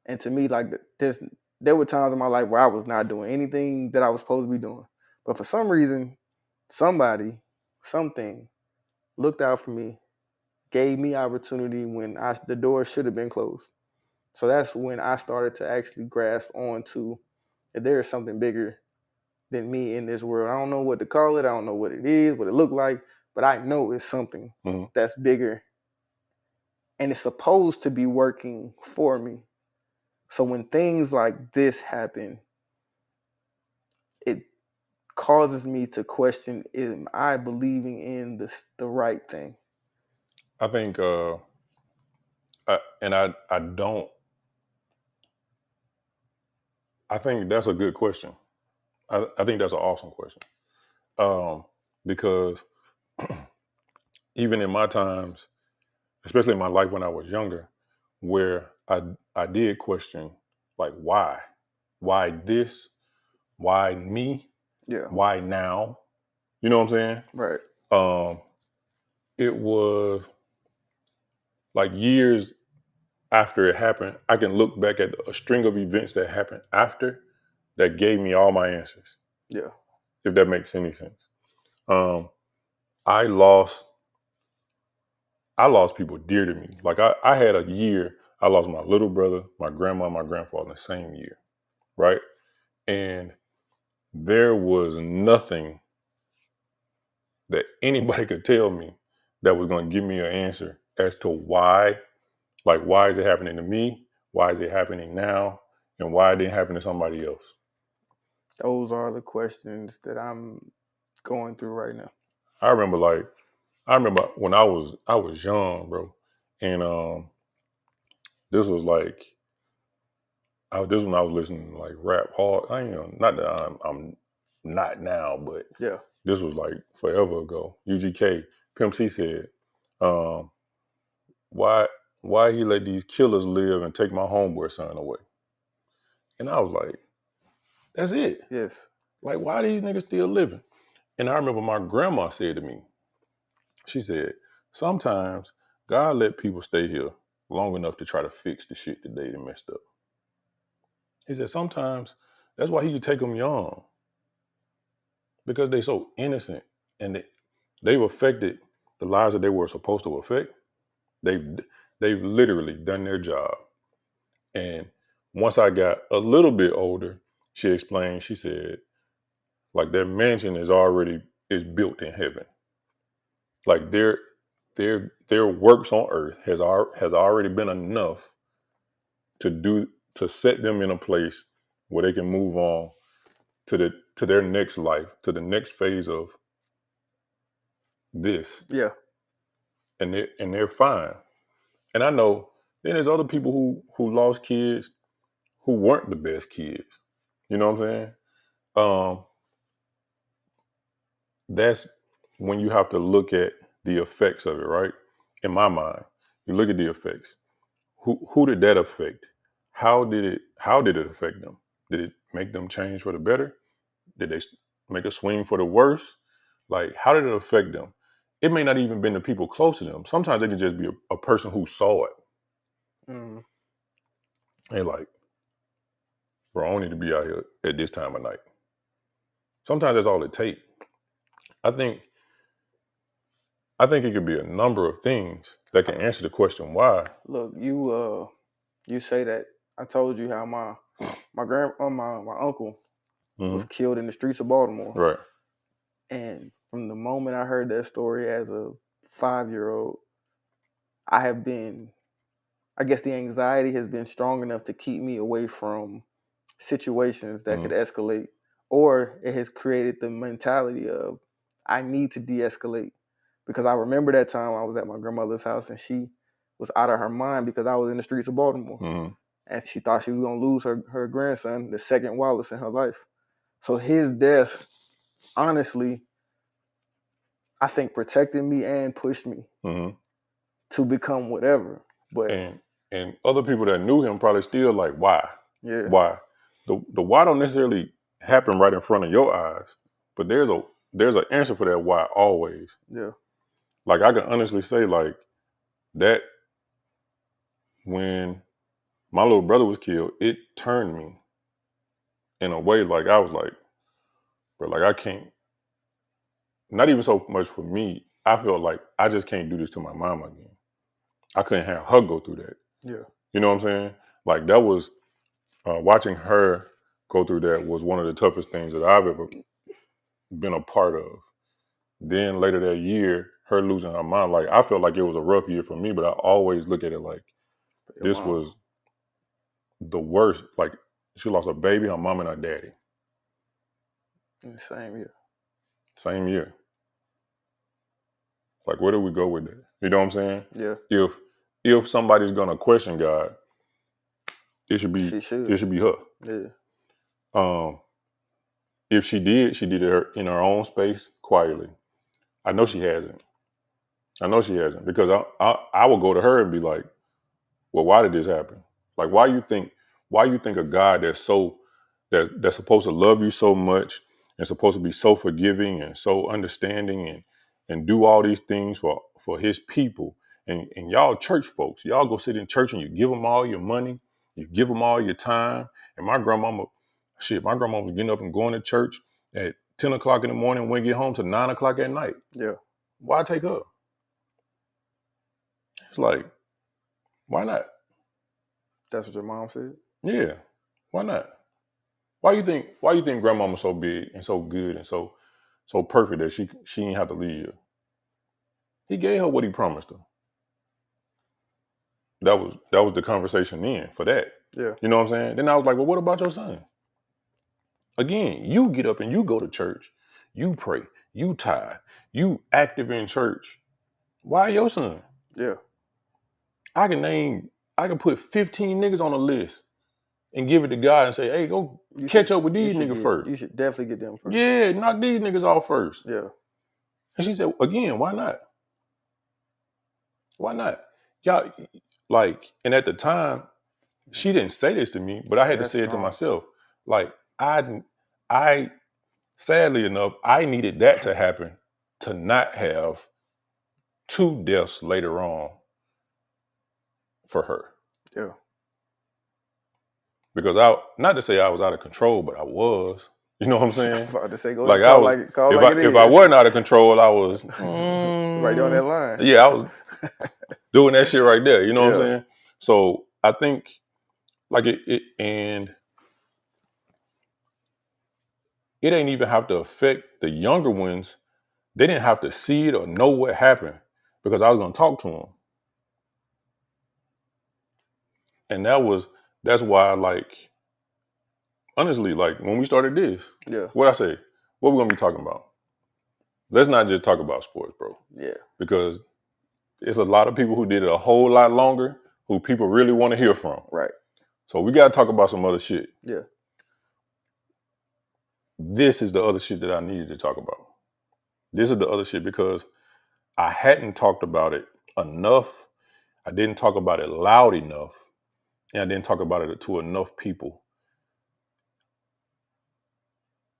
And to me, like, there were times in my life where I was not doing anything that I was supposed to be doing. But for some reason, somebody, something looked out for me, gave me opportunity when the door should have been closed. So that's when I started to actually grasp on to that there is something bigger than me in this world. I don't know what to call it. I don't know what it is, what it looked like, but I know it's something that's bigger. And it's supposed to be working for me. So when things like this happen, it causes me to question, am I believing in the right thing? I think, I think that's a good question. I think that's an awesome question. Because even in my times, especially in my life when I was younger, where I did question, like, why this, why me, Yeah. why now, you know what I'm saying? Right. It was like years after it happened, I can look back at a string of events that happened after that gave me all my answers. Yeah. If that makes any sense. I lost people dear to me. Like I had a year, I lost my little brother, my grandma, my grandfather in the same year, right? And there was nothing that anybody could tell me that was going to give me an answer as to why, like, why is it happening to me? Why is it happening now? And why it didn't happen to somebody else? Those are the questions that I'm going through right now. I remember when I was young, bro. And this was like, this is when I was listening to like rap hard. I ain't not that I'm not now, but Yeah. this was like forever ago. UGK, Pimp C said, um, why he let these killers live and take my homeboy son away? And I was like, that's it. Yes. Like, why are these niggas still living? And I remember my grandma said to me, she said, sometimes God let people stay here long enough to try to fix the shit that they done messed up. He said, sometimes that's why he could take them young, because they so innocent and they've affected the lives that they were supposed to affect. They've literally done their job. And once I got a little bit older, she explained, she said, like, their mansion is built in heaven. Like their works on earth has already been enough to set them in a place where they can move on to their next life, to the next phase of this. Yeah. And they're fine. And I know then there's other people who lost kids who weren't the best kids. You know what I'm saying? That's when you have to look at the effects of it, right? In my mind, you look at the effects. Who did that affect? How did it affect them? Did it make them change for the better? Did they make a swing for the worse? Like, how did it affect them? It may not even been the people close to them. Sometimes it can just be a person who saw it. Mm. And like, bro, I don't need to be out here at this time of night. Sometimes that's all it takes. I think it could be a number of things that can answer the question why. Look, you say that. I told you how my uncle was killed in the streets of Baltimore. Right. And from the moment I heard that story as a 5-year-old, I guess the anxiety has been strong enough to keep me away from situations that could escalate, or it has created the mentality of I need to de-escalate, because I remember that time I was at my grandmother's house and she was out of her mind because I was in the streets of Baltimore. and she thought she was gonna lose her grandson, the second Wallace in her life. So his death, honestly, I think protected me and pushed me to become whatever. But and other people that knew him probably still like, why? yeah, Why? The why don't necessarily happen right in front of your eyes, but there's an answer for that why always. Yeah. Like I can honestly say like that when my little brother was killed, it turned me in a way like I was like, bro, like I can't, not even so much for me. I felt like I just can't do this to my mom again. I couldn't have her go through that. Yeah. You know what I'm saying? Like that was, watching her go through that was one of the toughest things that I've ever been a part of. Then later that year, her losing her mom, like I felt like it was a rough year for me, but I always look at it like this was the worst. Like she lost a baby, her mom and her daddy. In the same year. Same year. Like where do we go with that? You know what I'm saying? Yeah. If somebody's gonna question God, it should be her. Yeah. If she did it in her own space quietly. I know she hasn't because I will go to her and be like, well, why did this happen? Like, why you think a God that's supposed to love you so much and supposed to be so forgiving and so understanding and do all these things for his people and y'all church folks, y'all go sit in church and you give them all your money, you give them all your time. And my grandmama was getting up and going to church at 10 o'clock in the morning and wouldn't get home till 9 o'clock at night. Yeah. Why take her? It's like, why not? That's what your mom said? Yeah. Why not? Why you think grandmama's so big and so good and so perfect that she didn't have to leave you? He gave her what he promised her. That was the conversation then for that. Yeah. You know what I'm saying? Then I was like, well, what about your son? Again, you get up and you go to church. You pray. You tithe. You active in church. Why your son? Yeah. I can put 15 niggas on a list and give it to God and say, hey, go catch up with these niggas first. You should definitely get them first. Yeah, knock these niggas off first. Yeah. And she said, again, why not? Why not? Y'all, like, and at the time, she didn't say this to me, but I had to say it to myself. Like, I sadly enough, I needed that to happen to not have 2 deaths later on for her. Yeah. Because not to say I was out of control, but I was. You know what I'm saying? About to say, go like call I was. Call like it is. If I wasn't out of control, I was right there on that line. Yeah, I was doing that shit right there. You know what I'm saying? So I think like it and it ain't even have to affect the younger ones. They didn't have to see it or know what happened because I was gonna talk to them. And that's why, like, honestly, like when we started this, what I say, what we gonna be talking about? Let's not just talk about sports, bro. Yeah. Because it's a lot of people who did it a whole lot longer who people really want to hear from. Right. So we gotta talk about some other shit. Yeah. This is the other shit that I needed to talk about. This is the other shit because I hadn't talked about it enough. I didn't talk about it loud enough. And I didn't talk about it to enough people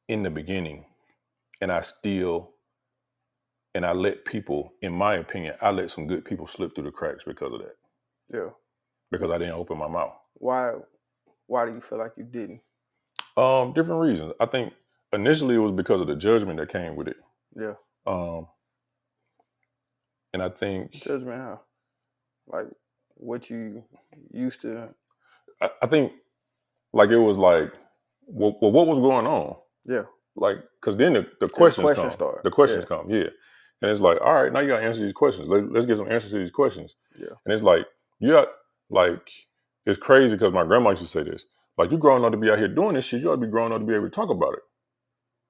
in the beginning. And I let people, in my opinion, I let some good people slip through the cracks because of that. Yeah. Because I didn't open my mouth. Why do you feel like you didn't? Different reasons. I think initially it was because of the judgment that came with it. Yeah. And I think judgment how? Like what you used to. I think like it was like, well, what was going on? Yeah. Like, because then the questions come. Start. The questions come, yeah. And it's like, all right, now you got to answer these questions. Let's get some answers to these questions. Yeah. And it's like, it's crazy because my grandma used to say this. Like, you growing up to be out here doing this shit, you ought to be growing up to be able to talk about it.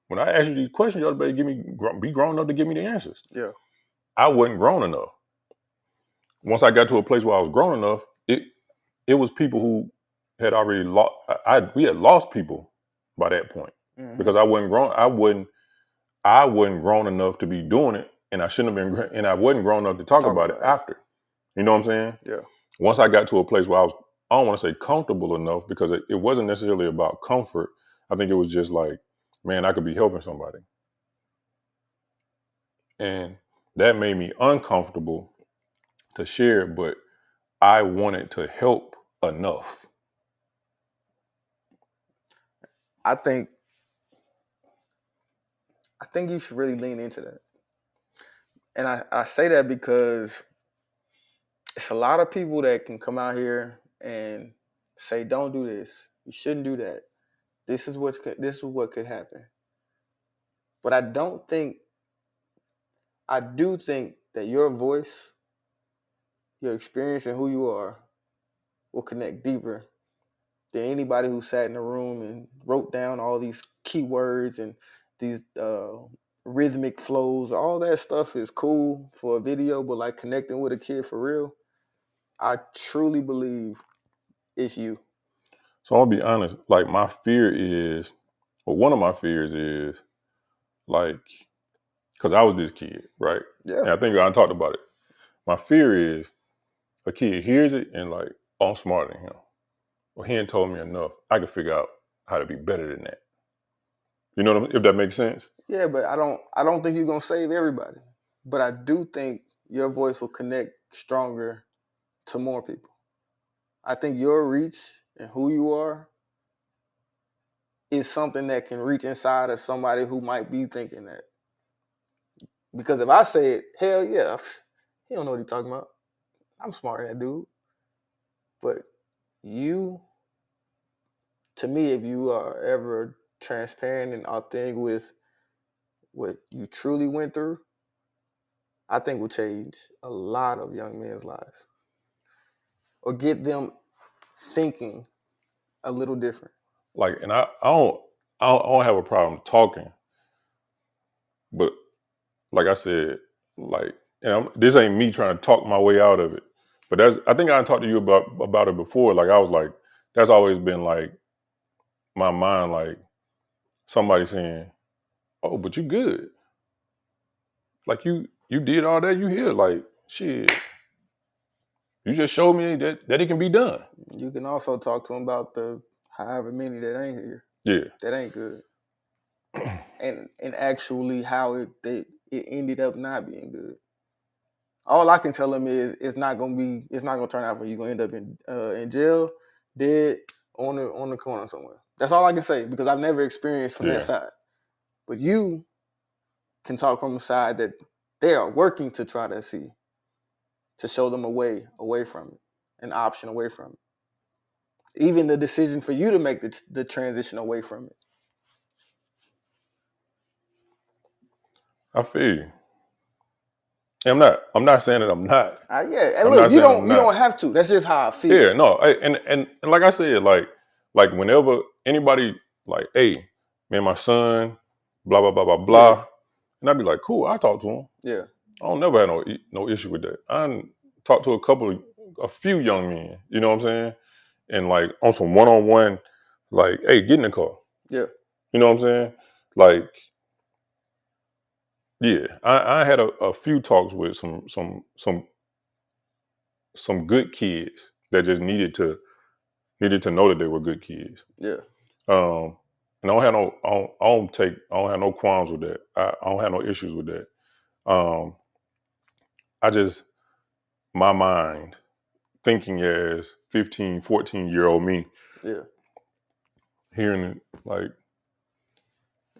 When I ask you these questions, you ought to be grown up to give me the answers. Yeah. I wasn't grown enough. Once I got to a place where I was grown enough, it was people who had already lost. We had lost people by that point because I wasn't grown. I wasn't grown enough to be doing it, and I shouldn't have been. And I wasn't grown enough to talk about it after. You know what I'm saying? Yeah. Once I got to a place where I don't want to say comfortable enough because it wasn't necessarily about comfort. I think it was just like, man, I could be helping somebody. And that made me uncomfortable to share, but I wanted to help enough. I think you should really lean into that. And I say that because it's a lot of people that can come out here and say, don't do this. You shouldn't do that. This is what could happen. But I do think that your voice, your experience and who you are will connect deeper than anybody who sat in a room and wrote down all these keywords and these rhythmic flows. All that stuff is cool for a video, but like connecting with a kid for real, I truly believe it's you. So I'll be honest, like my fear is, or one of my fears is, like, because I was this kid, right? Yeah. And I think I talked about it. My fear is a kid hears it and like, oh, I'm smarter than him. Well, he ain't told me enough. I can figure out how to be better than that. You know what I mean? If that makes sense. Yeah, but I don't think you're gonna save everybody. But I do think your voice will connect stronger to more people. I think your reach and who you are is something that can reach inside of somebody who might be thinking that. Because if I say it, hell yeah, he don't know what he's talking about. I'm smarter than that dude. But you, to me, if you are ever transparent and authentic with what you truly went through, I think will change a lot of young men's lives. Or get them thinking a little different. Like, and I don't have a problem talking, but like I said, like, and this ain't me trying to talk my way out of it. But I think I talked to you about it before. Like I was like, that's always been like my mind, like somebody saying, "Oh, but you good. Like you did all that. You here. Like shit. You just showed me that it can be done." You can also talk to them about the however many that ain't here. Yeah. That ain't good. and actually how it ended up not being good. All I can tell them is it's not gonna turn out for you. You're gonna end up in jail, dead, on the corner somewhere. That's all I can say because I've never experienced from that side. But you can talk from the side that they are working to try to see, to show them a way away from it, an option away from it. Even the decision for you to make the transition away from it. I feel you. I'm not saying that I'm not. Yeah, and look, you don't have to. That's just how I feel. Yeah, no, and like I said, like whenever anybody like, hey, man, my son, blah blah blah blah blah, and I'd be like, cool, I talk to him. Yeah, I don't never have no issue with that. I talked to a few young men, you know what I'm saying, and like on some one-on-one, like, hey, get in the car. Yeah, you know what I'm saying, like. Yeah, I had a few talks with some good kids that just needed to know that they were good kids. Yeah. And I don't have no qualms with that. I don't have no issues with that. I just, my mind thinking as 15, 14-year-old me. Yeah. Hearing it like,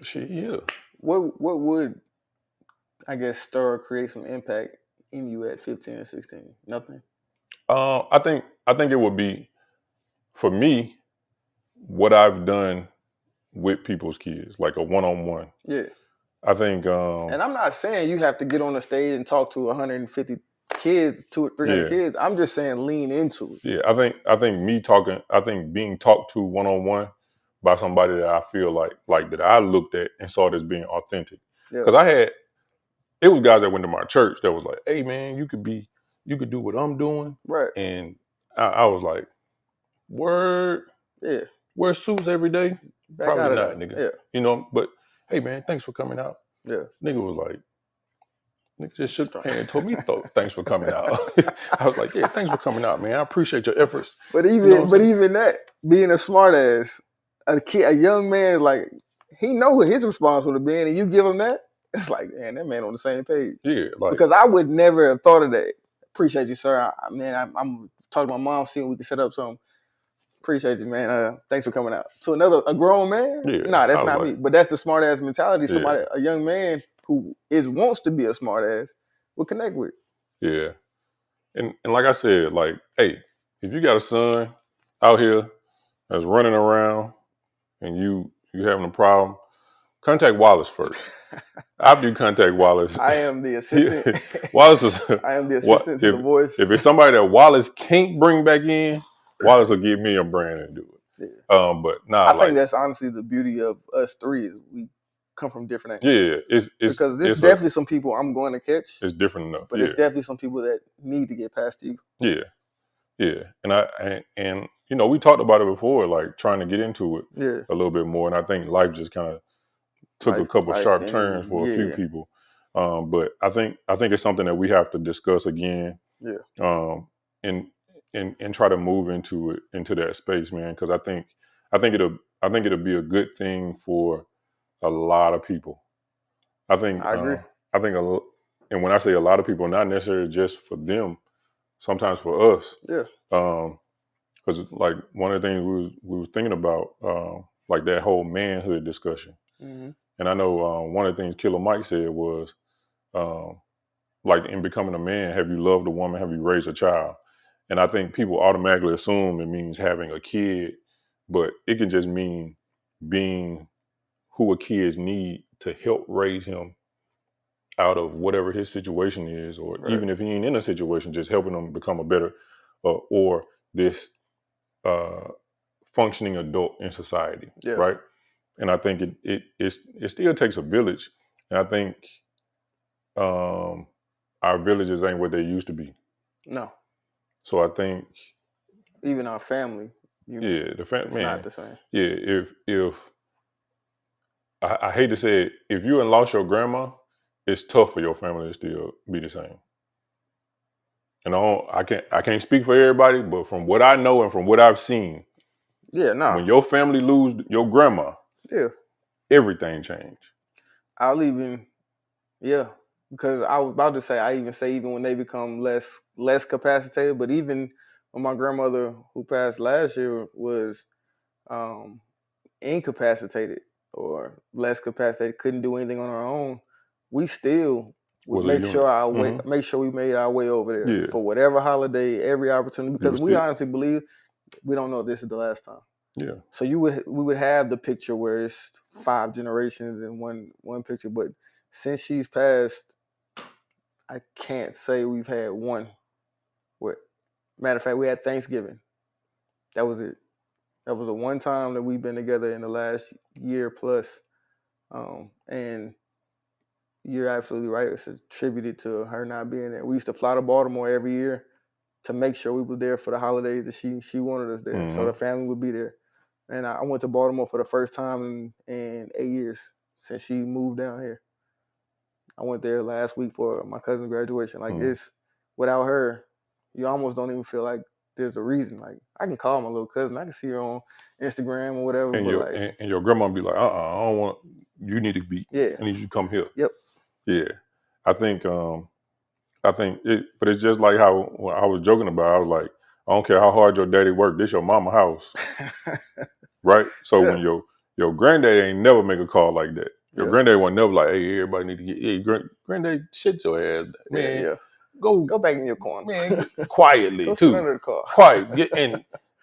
shit, yeah. What would, I guess, stir or create some impact in you at 15 or 16? Nothing? I think it would be, for me, what I've done with people's kids, like a one-on-one. Yeah. I think... and I'm not saying you have to get on the stage and talk to 150 kids, 200 or 300 kids. I'm just saying lean into it. Yeah, I think being talked to one-on-one by somebody that I feel like that I looked at and saw it as being authentic. Because it was guys that went to my church that was like, hey man, you could do what I'm doing. Right. And I was like, Word. Yeah. Wear suits every day? Back Probably out of not, there. nigga. Yeah. You know, but hey, man, thanks for coming out. Yeah. Nigga was like, nigga just shook my hand and told me, thanks for coming out. I was like, yeah, thanks for coming out, man. I appreciate your efforts. But even, You know even that, being a smart ass, a young man, like, he know what his response would have been, and you give him that, it's like, man, that man on the same page. Yeah, like, because I would never have thought of that. Appreciate you, sir. I'm talking to my mom, seeing we can set up something. Appreciate you, man. Thanks for coming out. To a grown man, nah, that's not me. But that's the smart ass mentality. Somebody, a young man who wants to be a smart ass, will connect with. Yeah, and like I said, like, hey, if you got a son out here that's running around and you having a problem, contact Wallace first. After you contact Wallace, I am the assistant. Wallace is. I am the assistant to the voice. If it's somebody that Wallace can't bring back in, Wallace will give me a brand and do it. Yeah. But nah, I think that's honestly the beauty of us three is we come from different angles. Yeah, it's because there's definitely some people I'm going to catch. It's different enough, but it's definitely some people that need to get past you. Yeah, and you know, we talked about it before, like trying to get into it a little bit more, and I think life just kind of took a couple sharp turns for a few people. But I think it's something that we have to discuss again. And try to move into that space, man, because I think it'll be a good thing for a lot of people. I agree. And when I say a lot of people, not necessarily just for them, sometimes for us. Because like one of the things we was thinking about, like that whole manhood discussion. Mm-hmm. And I know one of the things Killer Mike said was, like, in becoming a man, have you loved a woman? Have you raised a child? And I think people automatically assume it means having a kid, but it can just mean being who a kid needs to help raise him out of whatever his situation is, or even if he ain't in a situation, just helping him become a better or this functioning adult in society, right? And I think it still takes a village, and I think our villages ain't what they used to be. No. So I think even our family, the family, it's not the same. Yeah, if I hate to say it, if you lost your grandma, it's tough for your family to still be the same. And I can't speak for everybody, but from what I know and from what I've seen, when your family lose your grandma, everything changed. Because I was about to say, even when they become less capacitated, but even when my grandmother, who passed last year, was incapacitated or less capacitated, couldn't do anything on her own, we still would make sure we made our way over there for whatever holiday, every opportunity, because we honestly believe we don't know if this is the last time. Yeah. So we would have the picture where it's 5 generations in one picture, but since she's passed, I can't say we've had one. Matter of fact, we had Thanksgiving. That was it. That was the one time that we've been together in the last year plus. And you're absolutely right. It's attributed to her not being there. We used to fly to Baltimore every year to make sure we were there for the holidays that she wanted us there. Mm-hmm. So the family would be there. And I went to Baltimore for the first time in 8 years since she moved down here. I went there last week for my cousin's graduation. Like this, without her, you almost don't even feel like there's a reason. Like I can call my little cousin, I can see her on Instagram or whatever. And your grandma be like, I don't want. You need to be. I need you to come here. Yep. Yeah, I think it, but it's just like how I was joking about. I was like, I don't care how hard your daddy worked. This your mama house, right? So when your granddaddy ain't never make a call like that. Your granddaddy wasn't never like, hey, everybody need to get, hey, granddaddy, shit your ass, man. Go back in your corner, man. Quietly, go too. sit under the car. Quiet,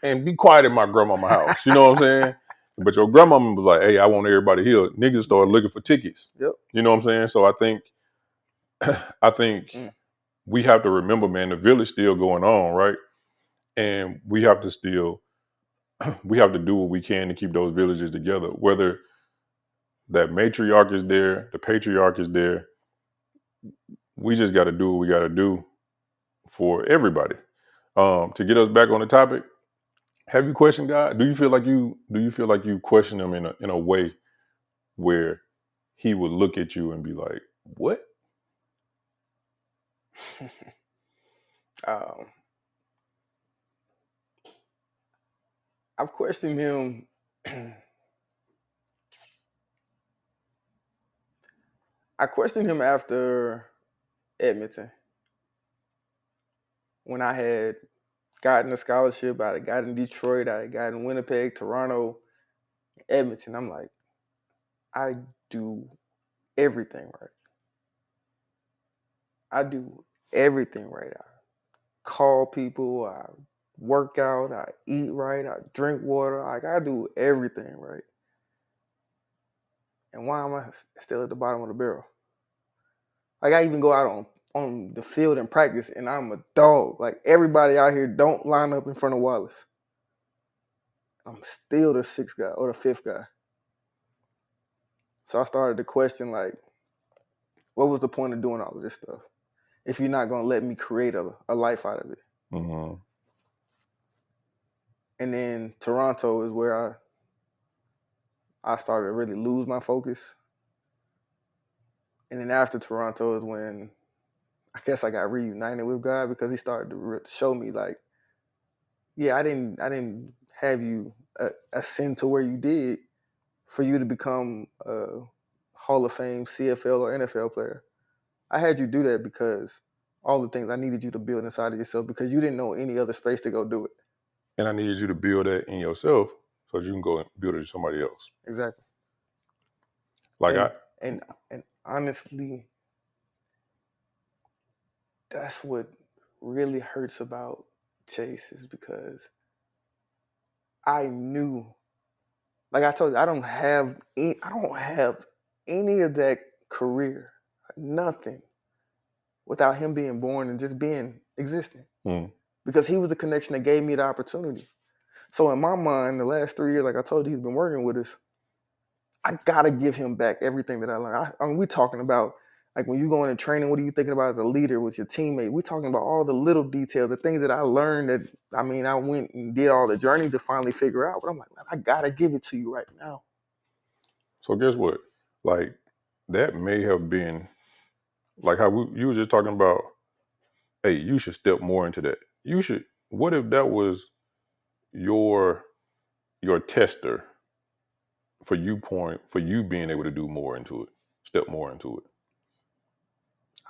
and be quiet in my grandmama house. You know what I'm saying? But your grandmama was like, hey, I want everybody here. Niggas started looking for tickets. Yep. You know what I'm saying? So I think we have to remember, man, the village still going on, right? And we have to do what we can to keep those villages together. Whether that matriarch is there, the patriarch is there, we just got to do what we got to do for everybody. To get us back on the topic, Have you questioned God? Do you feel like you question him in a way where he would look at you and be like, "What?" um, I've questioned him. I questioned him after Edmonton when I had gotten a scholarship. I had gotten Detroit. I had gotten Winnipeg, Toronto, Edmonton. I'm like, I do everything right. I do everything right. I call people. I work out. I eat right. I drink water. Like I do everything right. And why am I still at the bottom of the barrel? Like I even go out on the field and practice, and I'm a dog. Like everybody out here don't line up in front of Wallace. I'm still the sixth guy or the fifth guy. So I started to question, like, what was the point of doing all of this stuff if you're not going to let me create a life out of it? Mm-hmm. And then Toronto is where I started to really lose my focus. And then after Toronto is when I guess I got reunited with God because he started to show me, like, yeah, I didn't have you ascend to where you did for you to become a Hall of Fame CFL or NFL player. I had you do that because all the things I needed you to build inside of yourself because you didn't know any other space to go do it. And I needed you to build that in yourself so that you can go and build it in somebody else. Exactly. Like and honestly, that's what really hurts about Chase is because I knew, like I told you, I don't have any of that career, nothing, without him being born and just existing. Because he was the connection that gave me the opportunity. So in my mind, the last 3 years, like I told you, he's been working with us. I gotta give him back everything that I learned. I mean, we're talking about, like, when you go into training, what are you thinking about as a leader with your teammate? We're talking about all the little details, the things that I learned that, I mean, I went and did all the journey to finally figure out. But I'm like, man, I gotta give it to you right now. So guess what? Like, that may have been, like how you were just talking about, hey, you should step more into that. What if that was your tester for you being able to do more into it, step more into it?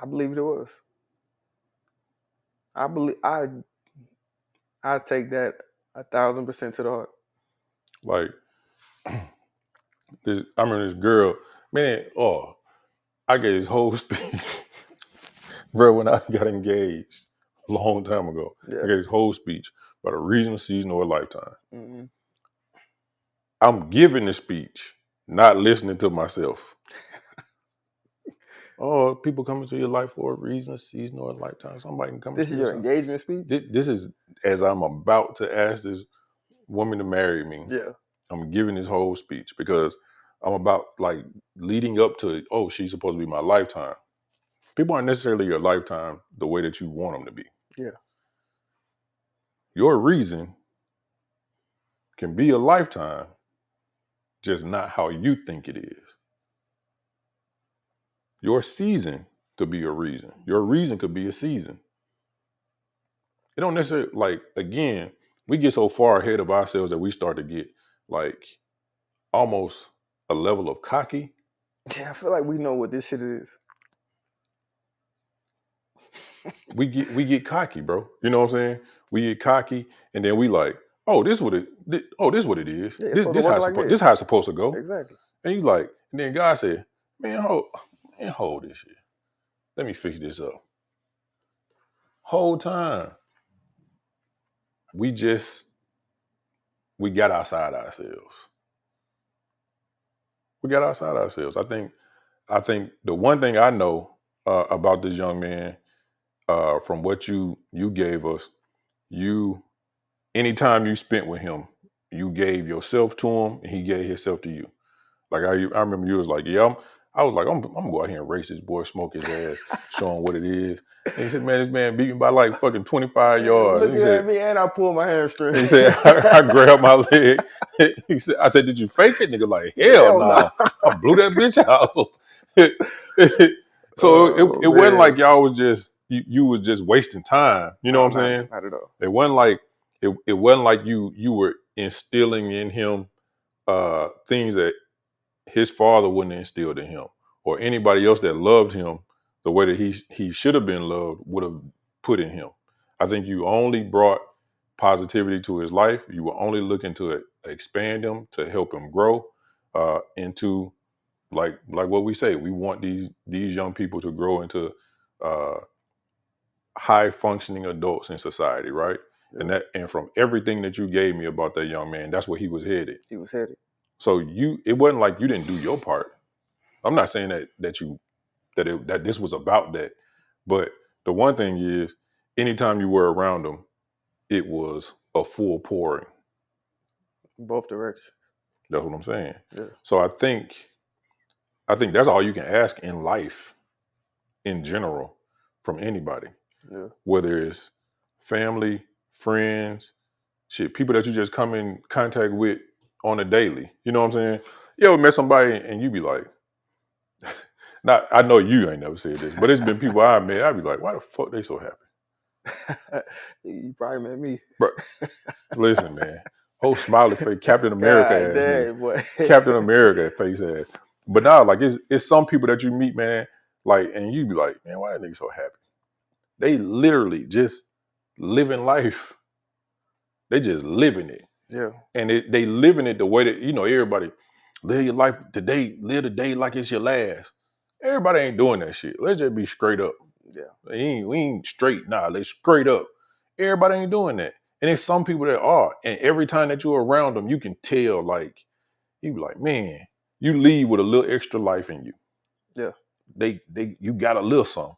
I believe it was. I take that 1,000% to the heart. Like, I remember this girl, man, I gave this whole speech. Bro, when I got engaged a long time ago, I gave this whole speech about a reason, season, or a lifetime. Mm-hmm. I'm giving the speech, not listening to myself. Oh, people come into your life for a reason, a season, or a lifetime. Somebody can come into This is your engagement speech? This is as I'm about to ask this woman to marry me. Yeah. I'm giving this whole speech because I'm about, like, leading up to, she's supposed to be my lifetime. People aren't necessarily your lifetime the way that you want them to be. Yeah. Your reason can be a lifetime, just not how you think it is. Your season could be a reason. Your reason could be a season. It don't necessarily, like, again, we get so far ahead of ourselves that we start to get, like, almost a level of cocky. Yeah, I feel like we know what this shit is. we get cocky, bro. You know what I'm saying? We get cocky, and then we like, this is what it is. Yeah, This how it's supposed to go. Exactly. And you like, and then God said, man, hold this shit. Let me fix this up. Whole time, we got outside ourselves. We got outside ourselves. I think the one thing I know about this young man, from what you gave us, anytime you spent with him, you gave yourself to him, and he gave himself to you. Like I remember you was like, yeah, I was like, I'm gonna go out here and race this boy, smoke his ass, show him what it is. And he said, man, this man beat me by like fucking 25 yards. And Looking at me, and I pulled my hamstring. he said, I grabbed my leg. He said, I said, did you fake it? Nigga, like, hell no. Nah. I blew that bitch out. So it wasn't like y'all was just you was just wasting time. You know what I'm saying? Not at all. It wasn't like it wasn't like you were instilling in him things that his father wouldn't have instilled in him, or anybody else that loved him the way that he should have been loved would have put in him. I think you only brought positivity to his life. You were only looking to expand him, to help him grow into like what we say. We want these young people to grow into high functioning adults in society, right? Yeah. And from everything that you gave me about that young man, that's where he was headed. He was headed. So it wasn't like you didn't do your part. I'm not saying that this was about that, but the one thing is, anytime you were around him, it was a full pouring. Both directions. That's what I'm saying. Yeah. So I think that's all you can ask in life, in general, from anybody. Yeah. Whether it's family, friends, people that you just come in contact with on a daily. You know what I'm saying? You ever met somebody and you be like, I know you ain't never said this, but it's been people I met. I'd be like, why the fuck they so happy? You probably met me. Bro, listen, man. Whole smiley face, Captain America ass. Captain America face ass. But now, like, it's some people that you meet, man, like, and you be like, man, why that nigga so happy? They literally just living life. They just living it. Yeah. And they living it the way that, everybody live your life today, live the day like it's your last. Everybody ain't doing that shit. Let's just be straight up. Yeah. We ain't straight. Nah, let's straight up. Everybody ain't doing that. And there's some people that are. And every time that you're around them, you can tell, like, you be like, man, you leave with a little extra life in you. Yeah. You got a little something.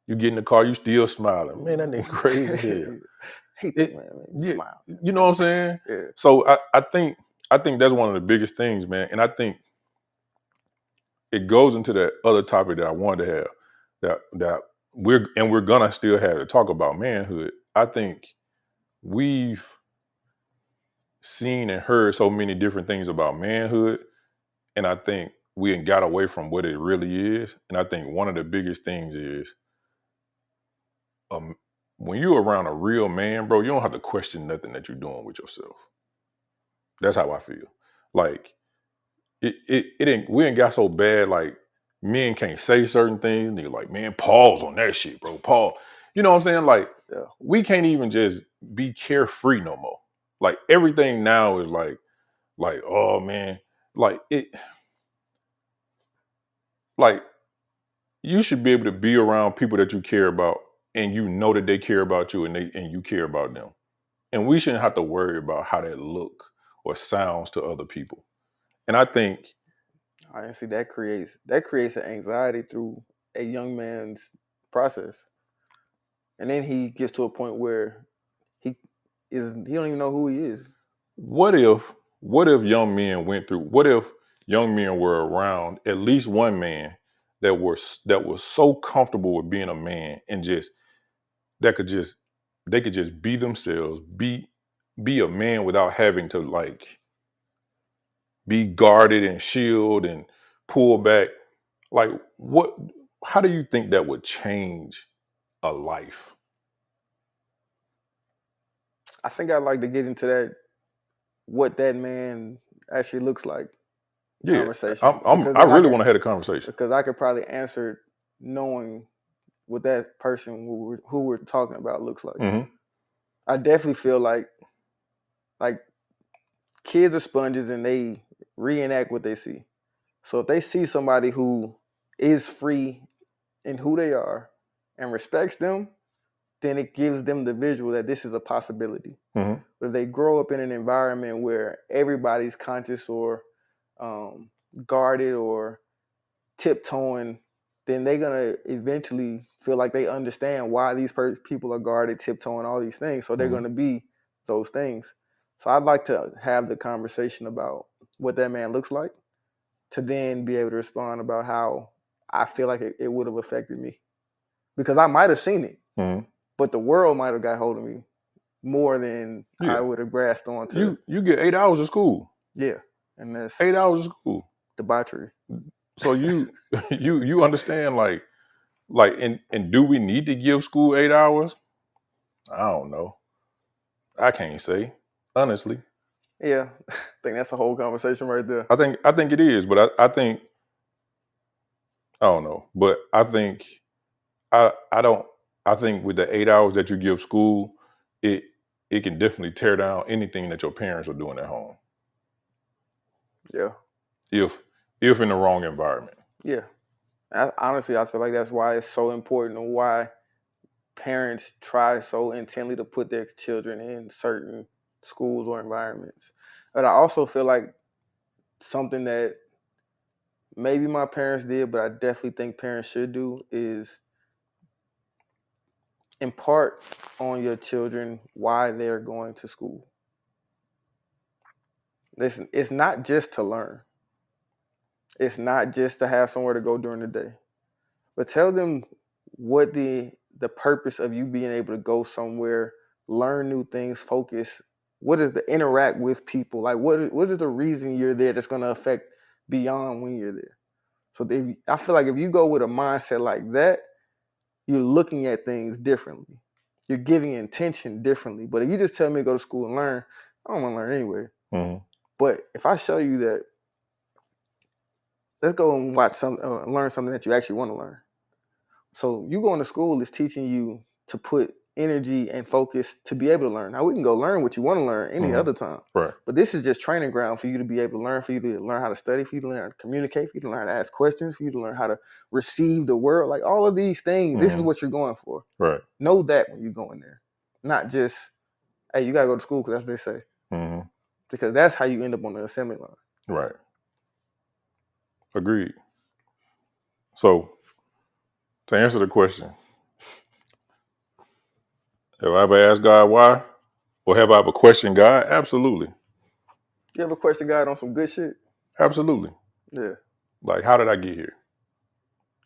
You get in the car, you still smiling. Man, that nigga crazy as hell. Hate that, man. Yeah, smile. You know what I'm saying? Yeah. So I think that's one of the biggest things, man. And I think it goes into that other topic that I wanted to have, that we're gonna still have to talk about manhood. I think we've seen and heard so many different things about manhood, and I think we ain't got away from what it really is. And I think one of the biggest things is when you're around a real man, bro, you don't have to question nothing that you're doing with yourself. That's how I feel. Like we ain't got so bad. Like, men can't say certain things. Nigga, like, man, pause on that shit, bro. Pause. You know what I'm saying? Like, we can't even just be carefree no more. Like, everything now is like, oh man, like you should be able to be around people that you care about, and you know that they care about you, and you care about them. And we shouldn't have to worry about how that look or sounds to other people. And I think honestly, that creates an anxiety through a young man's process. And then he gets to a point where he don't even know who he is. What if young men what if young men were around at least one man that was so comfortable with being a man, and they could just be themselves, be a man without having to, like, be guarded and shield and pull back. Like, how do you think that would change a life? I think I'd like to get into that, what that man actually looks like. Yeah, conversation. I really want to have a conversation, because I could probably answer knowing what that person who we're talking about looks like. Mm-hmm. I definitely feel like kids are sponges and they reenact what they see. So if they see somebody who is free in who they are and respects them, then it gives them the visual that this is a possibility. Mm-hmm. But if they grow up in an environment where everybody's conscious or guarded or tiptoeing, then they're going to eventually feel like they understand why these people are guarded, tiptoeing, all these things. So they're going to be those things. So I'd like to have the conversation about what that man looks like. to then be able to respond about how I feel like it would have affected me. Because I might have seen it, but the world might have got hold of me more than I would have grasped onto. You get 8 hours of school. Yeah. And that's 8 hours of school. debauchery. So you understand like and do we need to give school 8 hours? I don't know. I can't say, honestly. Yeah. I think that's a whole conversation right there. I think it is, but I think I don't know. But I think I think with the 8 hours that you give school, it can definitely tear down anything that your parents are doing at home. Yeah. If in the wrong environment. Yeah. Honestly, I feel like that's why it's so important and why parents try so intently to put their children in certain schools or environments. But I also feel like something that maybe my parents did, but I definitely think parents should do is impart on your children why they're going to school. Listen, it's not just to learn. It's not just to have somewhere to go during the day. But tell them what the purpose of you being able to go somewhere, learn new things, focus. What is the interact with people? Like what is the reason you're there that's going to affect beyond when you're there? So I feel like if you go with a mindset like that, you're looking at things differently. You're giving intention differently. But if you just tell me to go to school and learn, I don't want to learn anyway. Mm-hmm. But if I show you that, let's go and watch learn something that you actually want to learn. So you going to school is teaching you to put energy and focus to be able to learn. Now we can go learn what you want to learn any other time. Right. But this is just training ground for you to be able to learn, for you to learn how to study, for you to learn how to communicate, for you to learn how to ask questions, for you to learn how to receive the world. Like all of these things, this is what you're going for. Right. Know that when you go in there. Not just, hey, you got to go to school because that's what they say. Mm-hmm. Because that's how you end up on the assembly line. Right. Agreed. So, to answer the question, have I ever asked God why? Or have I ever questioned God? Absolutely. You ever question God on some good shit? Absolutely. Yeah. Like, how did I get here?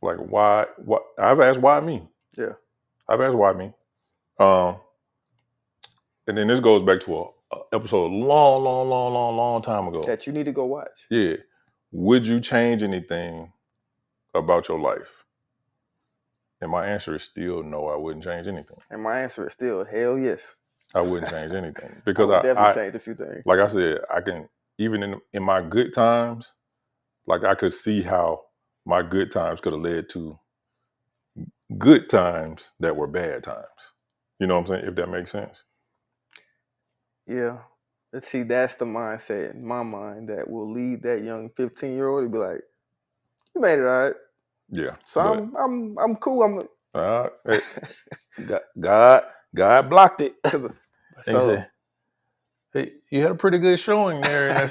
Like, why? What? I've asked why me. Yeah. I've asked why me. And then this goes back to a episode a long time ago. That you need to go watch. Yeah. Would you change anything about your life? And my answer is still no, I wouldn't change anything. And my answer is still hell yes. I wouldn't change anything. Because I would definitely change a few things. Like I said, I can, even in my good times, like I could see how my good times could have led to good times that were bad times. You know what I'm saying? If that makes sense. Yeah. Let's see, that's the mindset in my mind that will lead that young 15-year-old to be like, you made it all right. Yeah. So I'm cool. God blocked it. So, And he said, hey, you had a pretty good showing there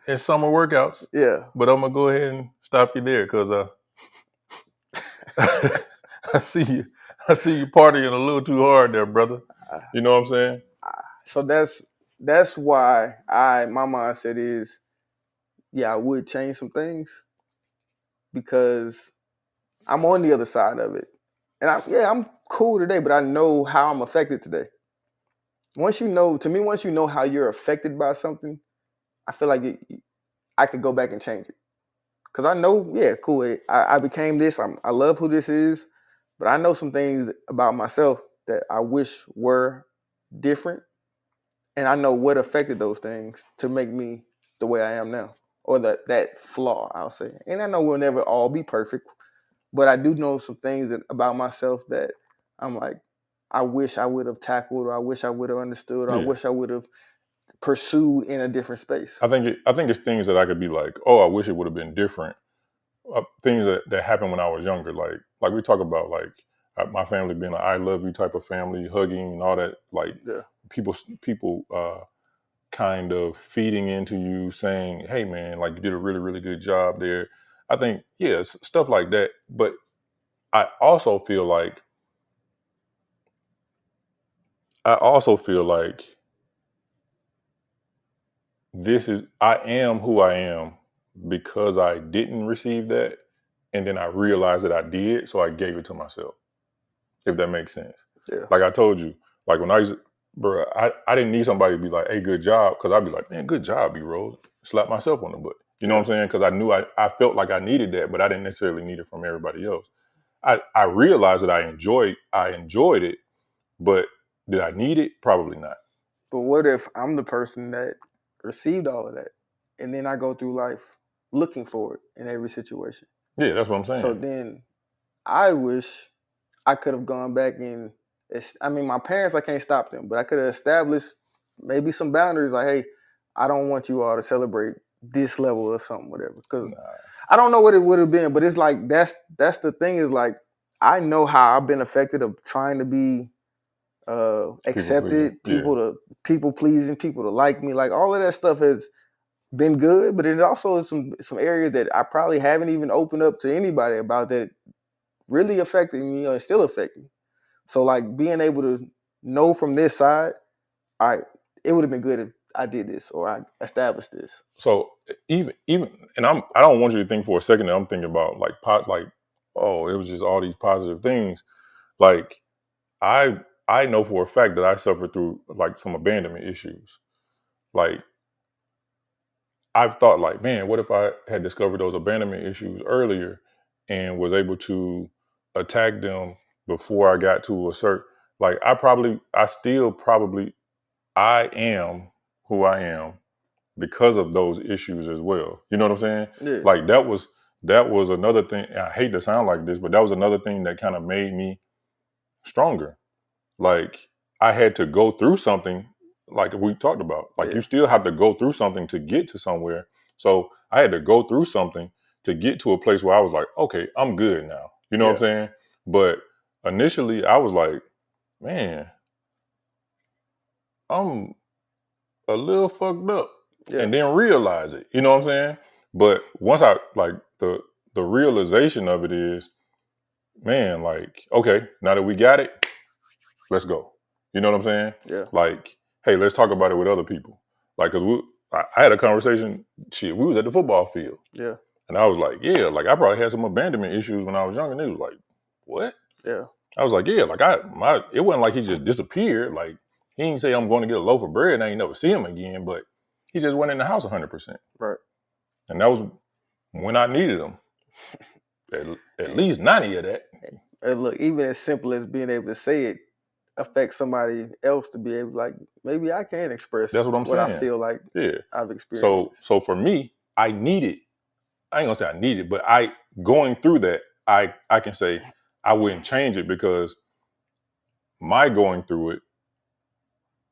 in summer workouts. Yeah. But I'm gonna go ahead and stop you there because I see you partying a little too hard there, brother. You know what I'm saying? So that's why my mindset is, yeah, I would change some things because I'm on the other side of it. And I'm cool today, but I know how I'm affected today. Once you know how you're affected by something, I feel like I could go back and change it. Because I know, yeah, cool. I became this. I love who this is. But I know some things about myself that I wish were different. And I know what affected those things to make me the way I am now. Or that flaw, I'll say. And I know we'll never all be perfect. But I do know some things about myself that I'm like, I wish I would have tackled, or I wish I would have understood, or I wish I would have pursued in a different space. I think it's things that I could be like, oh, I wish it would have been different. Things that happened when I was younger, like we talk about, like my family being an I love you type of family, hugging and all that, like people kind of feeding into you, saying, hey man, like you did a really, really good job there. I think, stuff like that. But I also feel like I am who I am because I didn't receive that, and then I realized that I did, so I gave it to myself. If that makes sense. Yeah. Like I told you, like when I used to, bro, I didn't need somebody to be like, hey, good job. Because I'd be like, man, good job, B-Rose. Slap myself on the butt. You know what I'm saying? Because I knew I felt like I needed that, but I didn't necessarily need it from everybody else. I realized that I enjoyed it, but did I need it? Probably not. But what if I'm the person that received all of that, and then I go through life looking for it in every situation? Yeah, that's what I'm saying. So then I wish I could have gone back and, I mean, my parents, I can't stop them, but I could have established maybe some boundaries like, hey, I don't want you all to celebrate this level of something, whatever. Because I don't know what it would have been, but it's like, that's the thing is like, I know how I've been affected of trying to be accepted, people pleasing, people to like me, like all of that stuff has been good, but it also is some areas that I probably haven't even opened up to anybody about that really affected me or still affect me. So like being able to know from this side, all right, it would have been good if I did this or I established this. So even and I don't want you to think for a second that I'm thinking about like oh, it was just all these positive things. Like I know for a fact that I suffered through like some abandonment issues. Like I've thought like, man, what if I had discovered those abandonment issues earlier and was able to attack them before I got to a certain, like I am who I am because of those issues as well. You know what I'm saying? Yeah. Like that was another thing. I hate to sound like this, but that was another thing that kind of made me stronger. Like I had to go through something like we talked about. Like you still have to go through something to get to somewhere. So I had to go through something to get to a place where I was like, okay, I'm good now. You know what I'm saying? But initially I was like, man, I'm a little fucked up. And then realize it. You know what I'm saying? But once I like the realization of it is, man, like, okay, now that we got it, let's go. You know what I'm saying? Yeah. Like, hey, let's talk about it with other people. Like, cause I had a conversation. Shit, we was at the football field. Yeah. And I was like, yeah, like I probably had some abandonment issues when I was young. And they was like, what? Yeah. I was like, yeah, like it wasn't like he just disappeared. Like he didn't say I'm going to get a loaf of bread and I ain't never see him again, but he just went in the house 100%. Right. And that was when I needed him. At least 90 of that. And look, even as simple as being able to say it affects somebody else to be able to, like, maybe I can express That's what I'm saying. I feel like I've experienced. So for me, I ain't gonna say I need it, but going through that, I can say I wouldn't change it because my going through it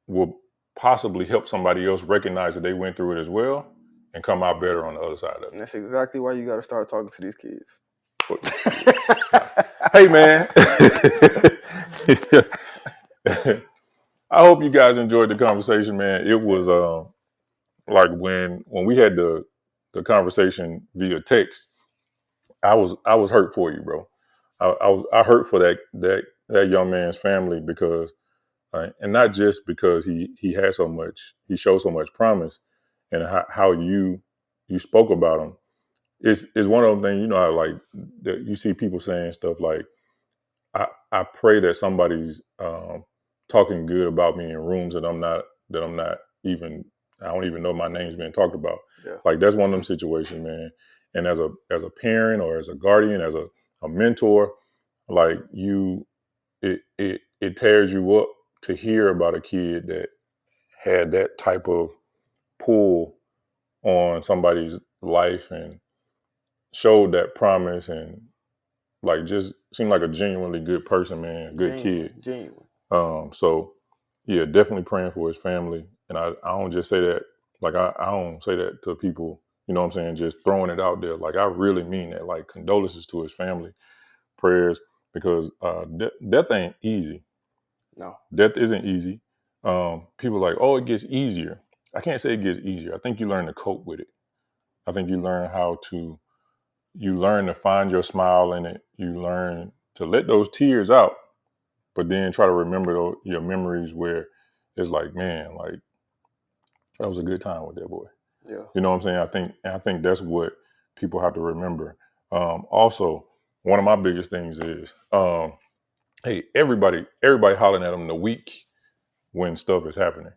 will possibly help somebody else recognize that they went through it as well and come out better on the other side of it. And that's exactly why you got to start talking to these kids. Hey, man. I hope you guys enjoyed the conversation, man. It was like when we had the conversation via text, I was hurt for you, bro. I hurt for that young man's family because, and not just because he had so much, he showed so much promise, and how you spoke about him. It's one of those things, you know, how like that you see people saying stuff like, I pray that somebody's talking good about me in rooms that I'm not even, I don't even know my name's being talked about. Yeah. Like that's one of them situations, man. And as a parent or as a guardian, as a mentor, like it tears you up to hear about a kid that had that type of pull on somebody's life and showed that promise and like just seemed like a genuinely good person, man, good kid. Genuine. So yeah, definitely praying for his family. And I don't just say that, like I don't say that to people, you know what I'm saying, just throwing it out there. Like I really mean that, like condolences to his family, prayers, because death ain't easy. No. Death isn't easy. People are like, oh, it gets easier. I can't say it gets easier. I think you learn to cope with it. I think you learn to find your smile in it. You learn to let those tears out, but then try to remember your memories where it's like, man, like that was a good time with that boy. Yeah. You know what I'm saying? I think that's what people have to remember. Also, one of my biggest things is, hey, everybody hollering at them the week when stuff is happening.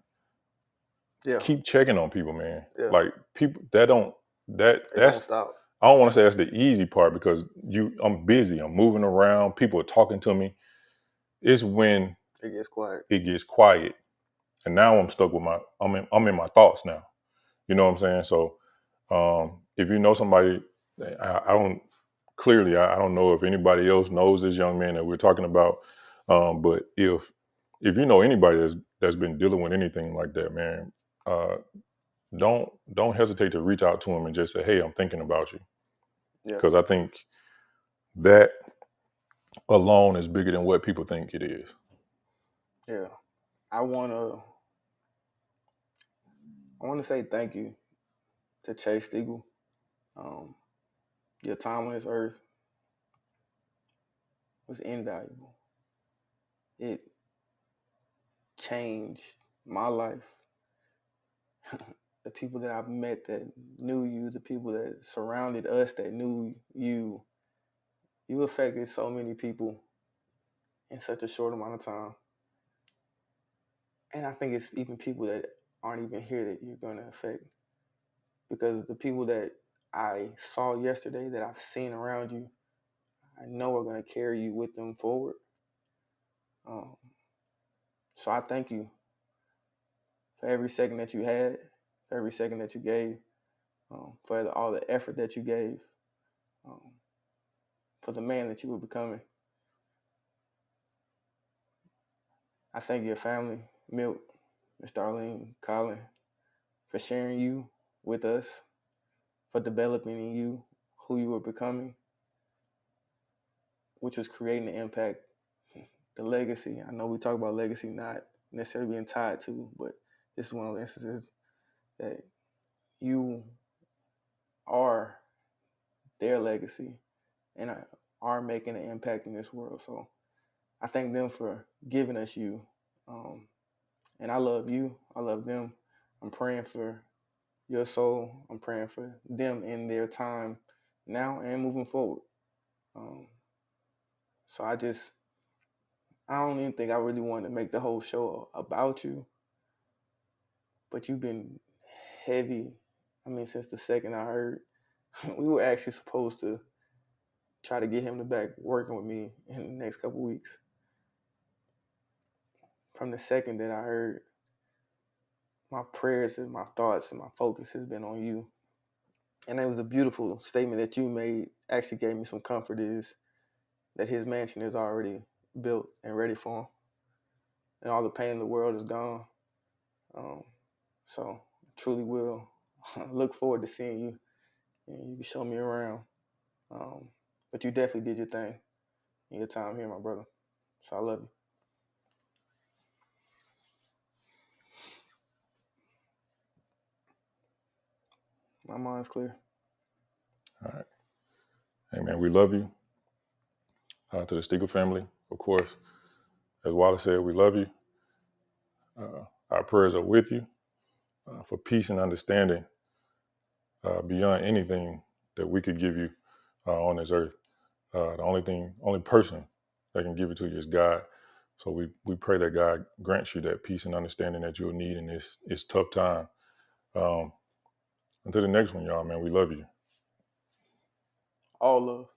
Yeah. Keep checking on people, man. Yeah. Like people that don't It don't that's stop. I don't want to say that's the easy part because I'm busy, I'm moving around, people are talking to me. It's when It gets quiet. it gets quiet, and now I'm stuck with I'm in my thoughts now. You know what I'm saying? So if you know somebody, I don't clearly I don't know if anybody else knows this young man that we're talking about, but if you know anybody that's been dealing with anything like that, man, uh, don't hesitate to reach out to him and just say, hey, I'm thinking about you, Yeah. because I think that alone is bigger than what people think it is. Yeah. I wanna say thank you to Chase Stegall. Your time on this earth was invaluable. It changed my life. The people that I've met that knew you, the people that surrounded us that knew you, you affected so many people in such a short amount of time. And I think it's even people that aren't even here that you're going to affect. Because the people that I saw yesterday, that I've seen around you, I know are going to carry you with them forward. So I thank you for every second that you had, for every second that you gave, for all the effort that you gave, for the man that you were becoming. I thank your family, Milk, Miss Darlene, Colin, for sharing you with us, for developing in you who you were becoming, which was creating the impact, the legacy. I know we talk about legacy not necessarily being tied to, but this is one of the instances that you are their legacy and are making an impact in this world. So I thank them for giving us you. And I love you. I love them. I'm praying for your soul. I'm praying for them in their time now and moving forward. So I don't even think I really wanted to make the whole show about you, but you've been heavy. I mean, since the second I heard, we were actually supposed to try to get him to back working with me in the next couple weeks. From the second that I heard, my prayers and my thoughts and my focus has been on you. And it was a beautiful statement that you made, actually gave me some comfort, is that his mansion is already built and ready for him. And all the pain in the world is gone. So truly will look forward to seeing you. And you can show me around. But you definitely did your thing in your time here, my brother. So I love you. My mind's clear. All right. Hey, man, we love you. To the Stegall family, of course. As Wallace said, we love you. Our prayers are with you for peace and understanding beyond anything that we could give you on this earth. The only person that can give it to you is God. So we pray that God grants you that peace and understanding that you'll need in this tough time. Until the next one, y'all, man, we love you. All love.